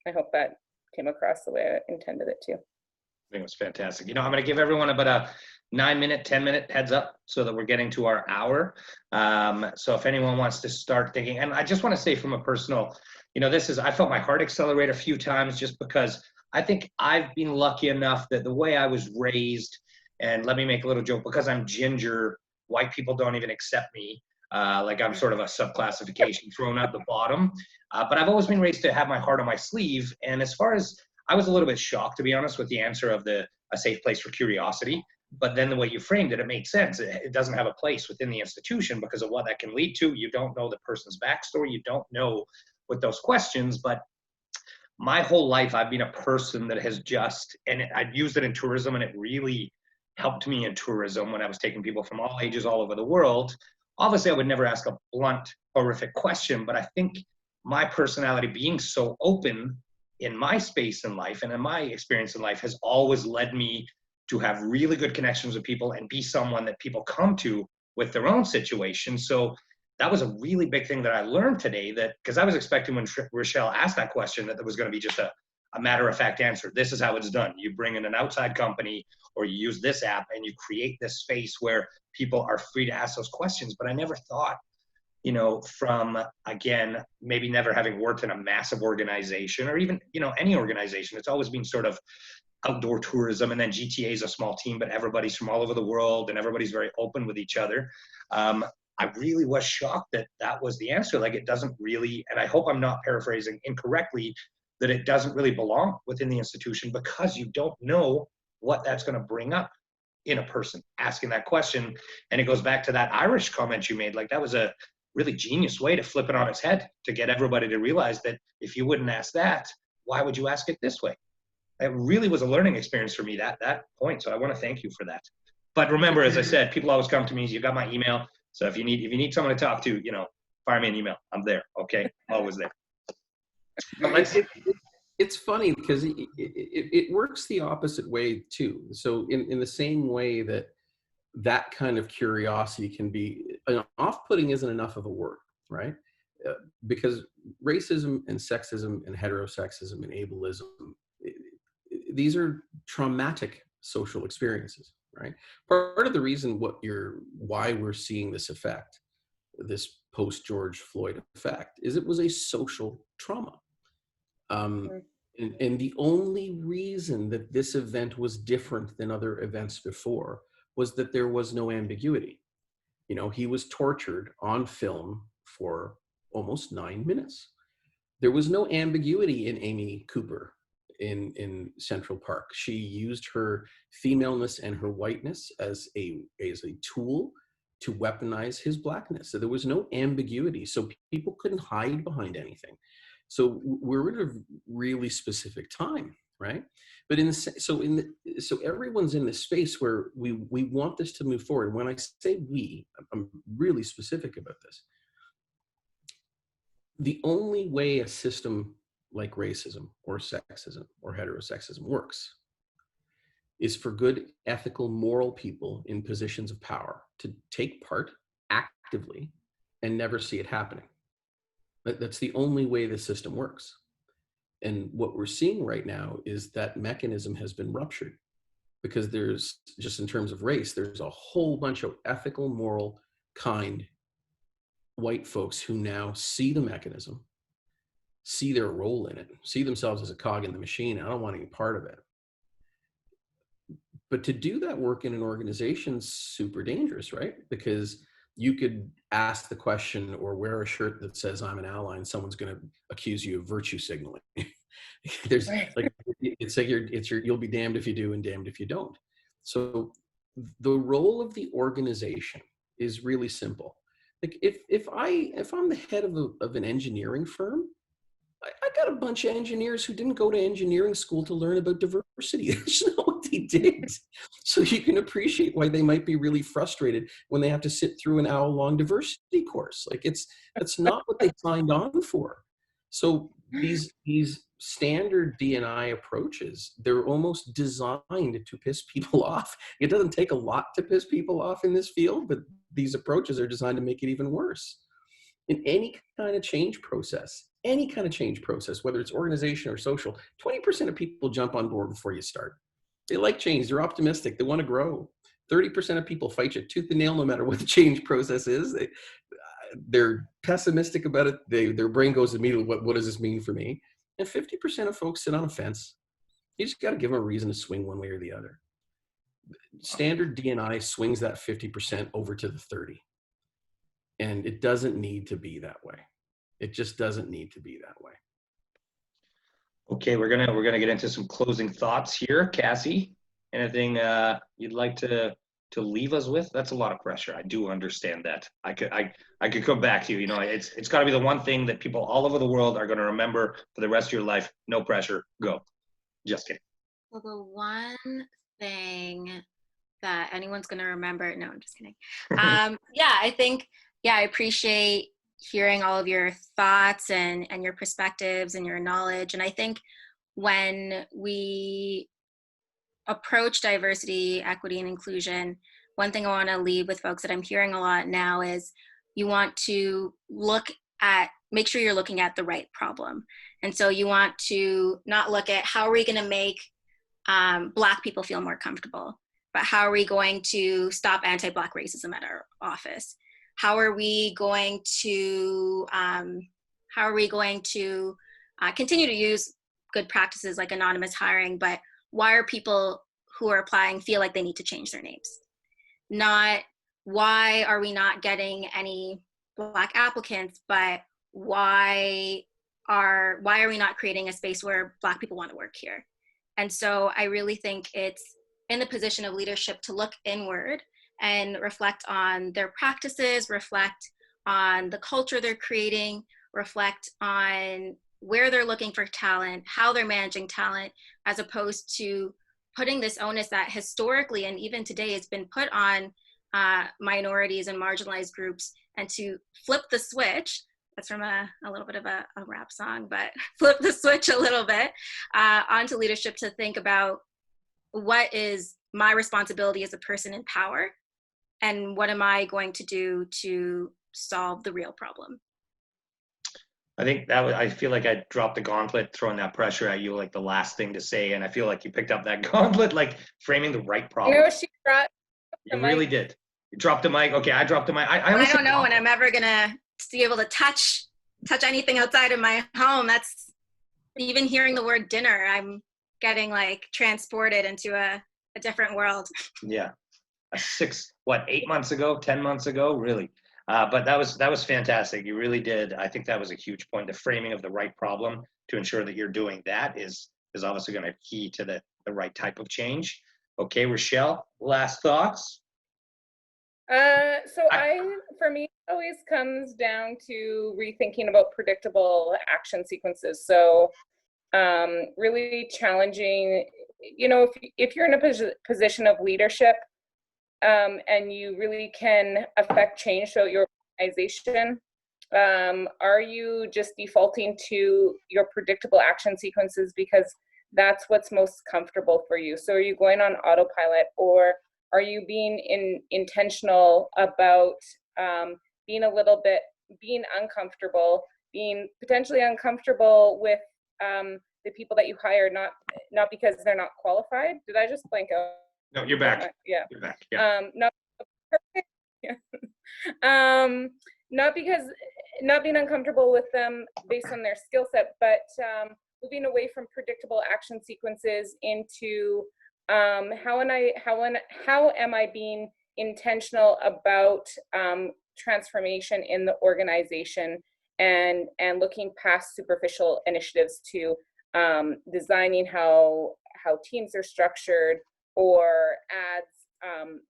I hope that came across the way I intended it to. I think it was fantastic. You know, I'm going to give everyone about a 9-minute, 10-minute heads up so that we're getting to our hour. So if anyone wants to start thinking, and I just want to say from a personal, you know, I felt my heart accelerate a few times just because I think I've been lucky enough that the way I was raised, and let me make a little joke, because I'm ginger, white people don't even accept me. Like I'm sort of a subclassification thrown at the bottom. But I've always been raised to have my heart on my sleeve. And as far as, I was a little bit shocked, to be honest, with the answer of a safe place for curiosity. But then the way you framed it, it made sense. It doesn't have a place within the institution because of what that can lead to. You don't know the person's backstory. You don't know with those questions. But my whole life, I've been a person that has just, and I've used it in tourism, and it really helped me in tourism when I was taking people from all ages all over the world. Obviously, I would never ask a blunt, horrific question, but I think my personality being so open in my space in life and in my experience in life has always led me to have really good connections with people and be someone that people come to with their own situation. So that was a really big thing that I learned today, that because I was expecting when Rochelle asked that question that there was going to be just a matter-of-fact answer. This is how it's done. You bring in an outside company or you use this app and you create this space where people are free to ask those questions. But I never thought, you know, from, again, maybe never having worked in a massive organization or even, you know, any organization, it's always been sort of outdoor tourism, and then GTA is a small team, but everybody's from all over the world and everybody's very open with each other. I really was shocked that that was the answer. Like, it doesn't really, and I hope I'm not paraphrasing incorrectly, that it doesn't really belong within the institution because you don't know what that's going to bring up in a person asking that question. And it goes back to that Irish comment you made. Like, that was a really genius way to flip it on its head, to get everybody to realize that if you wouldn't ask that, why would you ask it this way? It really was a learning experience for me, that point. So I want to thank you for that. But remember, as I said, people always come to me. You got my email. So if you need someone to talk to, you know, fire me an email. I'm there. Okay. I'm always there. It's funny because it works the opposite way too. So in the same way that kind of curiosity can be, off-putting isn't enough of a word, right? Because racism and sexism and heterosexism and ableism, these are traumatic social experiences, right? Part of the reason why we're seeing this effect, this post-George Floyd effect is it was a social trauma. And the only reason that this event was different than other events before was that there was no ambiguity. You know, he was tortured on film for almost 9 minutes. There was no ambiguity in Amy Cooper in Central Park. She used her femaleness and her whiteness as a tool to weaponize his blackness. So there was no ambiguity. So people couldn't hide behind anything. So we're in a really specific time, right? But so everyone's in this space where we want this to move forward. When I say we, I'm really specific about this. The only way a system like racism or sexism or heterosexism works is for good, ethical, moral people in positions of power to take part actively and never see it happening. That's the only way the system works. And what we're seeing right now is that mechanism has been ruptured because there's, just in terms of race, there's a whole bunch of ethical, moral, kind white folks who now see the mechanism, see their role in it, see themselves as a cog in the machine. I don't want any part of it. But to do that work in an organization is super dangerous, right? Because you could ask the question or wear a shirt that says I'm an ally and someone's going to accuse you of virtue signaling. There's like, it's like you'll be damned if you do and damned if you don't. So the role of the organization is really simple. Like if I'm the head of an engineering firm, I got a bunch of engineers who didn't go to engineering school to learn about diversity. That's not what they did. So you can appreciate why they might be really frustrated when they have to sit through an hour-long diversity course. Like that's not what they signed on for. So these standard D&I approaches, they're almost designed to piss people off. It doesn't take a lot to piss people off in this field, but these approaches are designed to make it even worse. In any kind of change process, whether it's organization or social, 20% of people jump on board before you start. They like change, they're optimistic, they want to grow. 30% of people fight you tooth and nail no matter what the change process is. They're pessimistic about it. Their brain goes immediately, what does this mean for me? And 50% of folks sit on a fence. You just got to give them a reason to swing one way or the other. Standard D&I swings that 50% over to the 30. And it doesn't need to be that way. It just doesn't need to be that way. Okay, we're gonna get into some closing thoughts here. Cassie, anything you'd like to leave us with? That's a lot of pressure. I do understand that. I could come back to you. You know, it's got to be the one thing that people all over the world are going to remember for the rest of your life. No pressure. Go. Just kidding. Well, the one thing that anyone's going to remember. No, I'm just kidding. I appreciate hearing all of your thoughts and your perspectives and your knowledge. And I think when we approach diversity, equity, and inclusion, one thing I want to leave with folks that I'm hearing a lot now is you want to make sure you're looking at the right problem. And so you want to not look at how are we going to make Black people feel more comfortable, but how are we going to stop anti-Black racism at our office? How are we going to continue to use good practices like anonymous hiring, but why are people who are applying feel like they need to change their names? Not why are we not getting any Black applicants, but why are we not creating a space where Black people want to work here? And so I really think it's in the position of leadership to look inward and reflect on their practices, reflect on the culture they're creating, reflect on where they're looking for talent, how they're managing talent, as opposed to putting this onus that historically and even today has been put on minorities and marginalized groups, and to flip the switch. That's from a little bit of a rap song, but flip the switch a little bit onto leadership to think about what is my responsibility as a person in power and what am I going to do to solve the real problem. I think I feel like I dropped the gauntlet throwing that pressure at you, like the last thing to say. And I feel like you picked up that gauntlet, like framing the right problem. You know, she dropped You really did. You dropped the mic. Okay, I dropped the mic. I don't know when I'm ever going to to be able to touch anything outside of my home. That's, even hearing the word dinner, I'm getting like transported into a different world. Yeah. 8 months ago, 10 months ago, really. But that was fantastic. You really did. I think that was a huge point. The framing of the right problem to ensure that you're doing that is obviously going to key to the right type of change. Okay, Rochelle, last thoughts? For me, it always comes down to rethinking about predictable action sequences. So really challenging, if you're in a position of leadership, and you really can affect change throughout your organization, are you just defaulting to your predictable action sequences because that's what's most comfortable for you? So are you going on autopilot, or are you being intentional about being uncomfortable, being potentially uncomfortable with the people that you hire, not because they're not qualified? Did I just blank out? No, you're back. Yeah. You're back. Yeah. Not being uncomfortable with them based on their skill set, but moving away from predictable action sequences into how am I being intentional about transformation in the organization, and looking past superficial initiatives to designing how teams are structured, or ads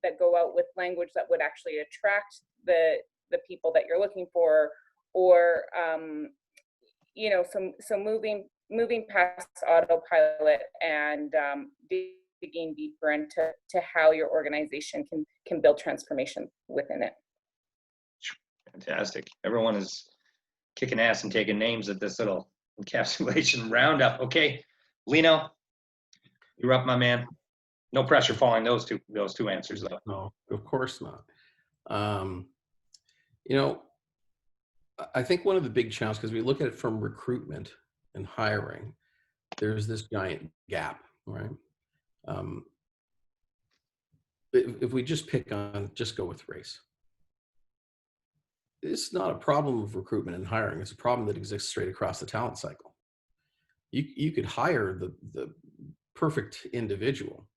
that go out with language that would actually attract the people that you're looking for, or so moving past autopilot and digging deeper into how your organization can build transformation within it. Fantastic. Everyone is kicking ass and taking names at this little encapsulation roundup. Okay, Lino, you're up, my man. No pressure following those two answers, though. No, of course not. I think one of the big challenges, because we look at it from recruitment and hiring, there's this giant gap, right? If we just go with race, it's not a problem of recruitment and hiring. It's a problem that exists straight across the talent cycle. You could hire the perfect individual,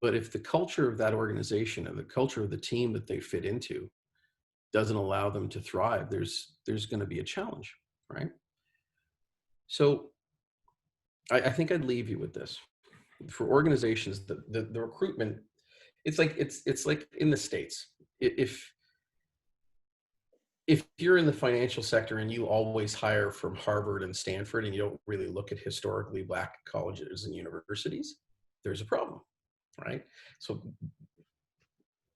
but if the culture of that organization and the culture of the team that they fit into doesn't allow them to thrive, there's going to be a challenge, right? So I think I'd leave you with this. For organizations, the recruitment, it's like in the States. If you're in the financial sector and you always hire from Harvard and Stanford, and you don't really look at historically Black colleges and universities, there's a problem, right? So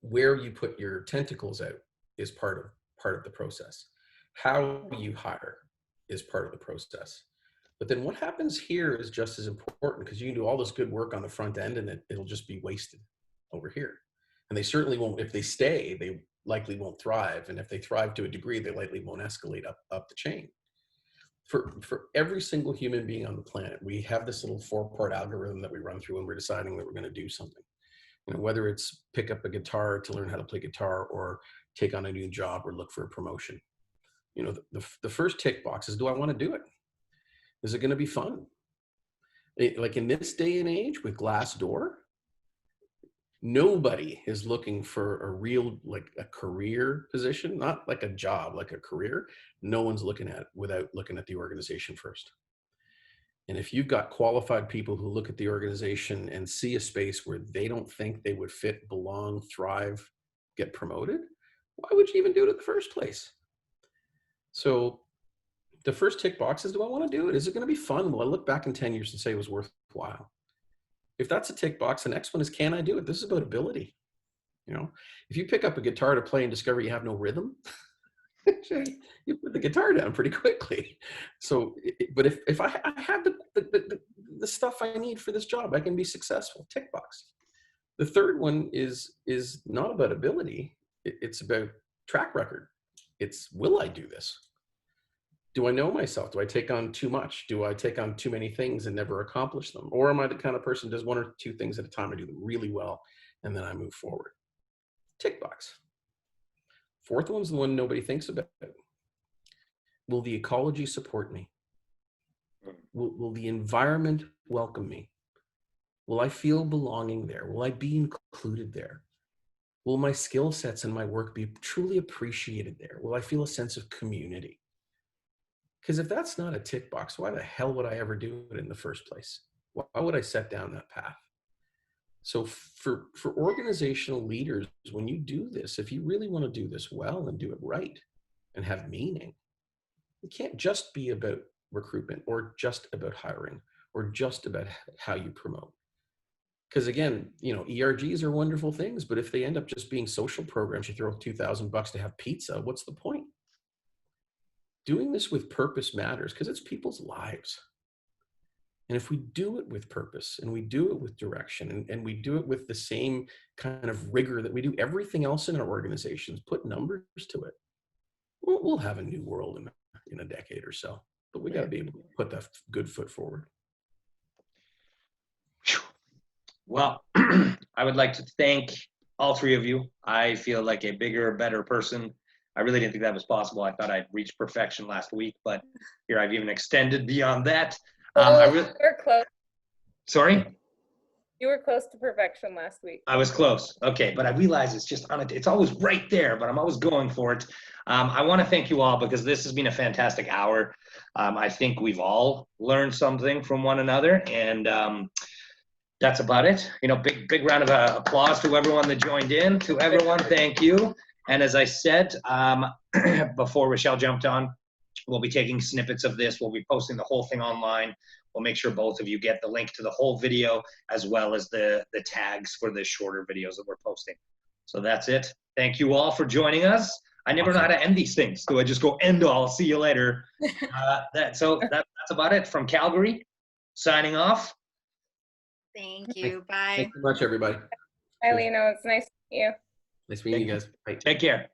where you put your tentacles out is part of the process. How you hire is part of the process. But then what happens here is just as important, because you can do all this good work on the front end and it'll just be wasted over here. And they certainly won't, if they stay, they likely won't thrive. And if they thrive to a degree, they likely won't escalate up the chain. For every single human being on the planet, we have this little 4-part algorithm that we run through when we're deciding that we're going to do something. Whether it's pick up a guitar to learn how to play guitar, or take on a new job, or look for a promotion. The first tick box is, do I want to do it? Is it going to be fun? Like in this day and age with Glassdoor, nobody is looking for a real, like a career position, not like a job, like a career. No one's looking at it without looking at the organization first. And if you've got qualified people who look at the organization and see a space where they don't think they would fit, belong, thrive, get promoted, why would you even do it in the first place? So the first tick box is, do I want to do it? Is it going to be fun? Will I look back in 10 years and say it was worthwhile? If that's a tick box, the next one is, can I do it? This is about ability. If you pick up a guitar to play and discover you have no rhythm, you put the guitar down pretty quickly. So, but if I have the stuff I need for this job, I can be successful. Tick box. The third one is not about ability. It's about track record. It's, will I do this? Do I know myself? Do I take on too much? Do I take on too many things and never accomplish them? Or am I the kind of person who does 1 or 2 things at a time? I do them really well, and then I move forward. Tick box. Fourth one's the one nobody thinks about. will the ecology support me? Will the environment welcome me? Will I feel belonging there? Will I be included there? Will my skill sets and my work be truly appreciated there? Will I feel a sense of community? Because if that's not a tick box, why the hell would I ever do it in the first place? Why would I set down that path? So for organizational leaders, when you do this, if you really want to do this well and do it right and have meaning, it can't just be about recruitment or just about hiring or just about how you promote. Because again, you know, ERGs are wonderful things, but if they end up just being social programs, you throw $2,000 to have pizza, what's the point? Doing this with purpose matters because it's people's lives. And if we do it with purpose and we do it with direction and we do it with the same kind of rigor that we do everything else in our organizations, put numbers to it, we'll have a new world in a decade or so. But we got to be able to put that good foot forward. Well, I would like to thank all three of you. I feel like a bigger, better person. I really didn't think that was possible. I thought I'd reached perfection last week, but here I've even extended beyond that. You were close. Sorry? You were close to perfection last week. I was close. Okay, but I realize it's just it's always right there, but I'm always going for it. I want to thank you all because this has been a fantastic hour. I think we've all learned something from one another, and that's about it. You know, big round of applause to everyone that joined in. To everyone, thank you. And as I said before Rochelle jumped on, we'll be taking snippets of this. We'll be posting the whole thing online. We'll make sure both of you get the link to the whole video as well as the tags for the shorter videos that we're posting. So that's it. Thank you all for joining us. I never know how to end these things. So I just go end all. See you later. That's about it from Calgary. Signing off. Thank you. Bye. Thanks so much, everybody. Hi, Lino. It's nice to meet you. Nice meeting you guys. Bye. Take care.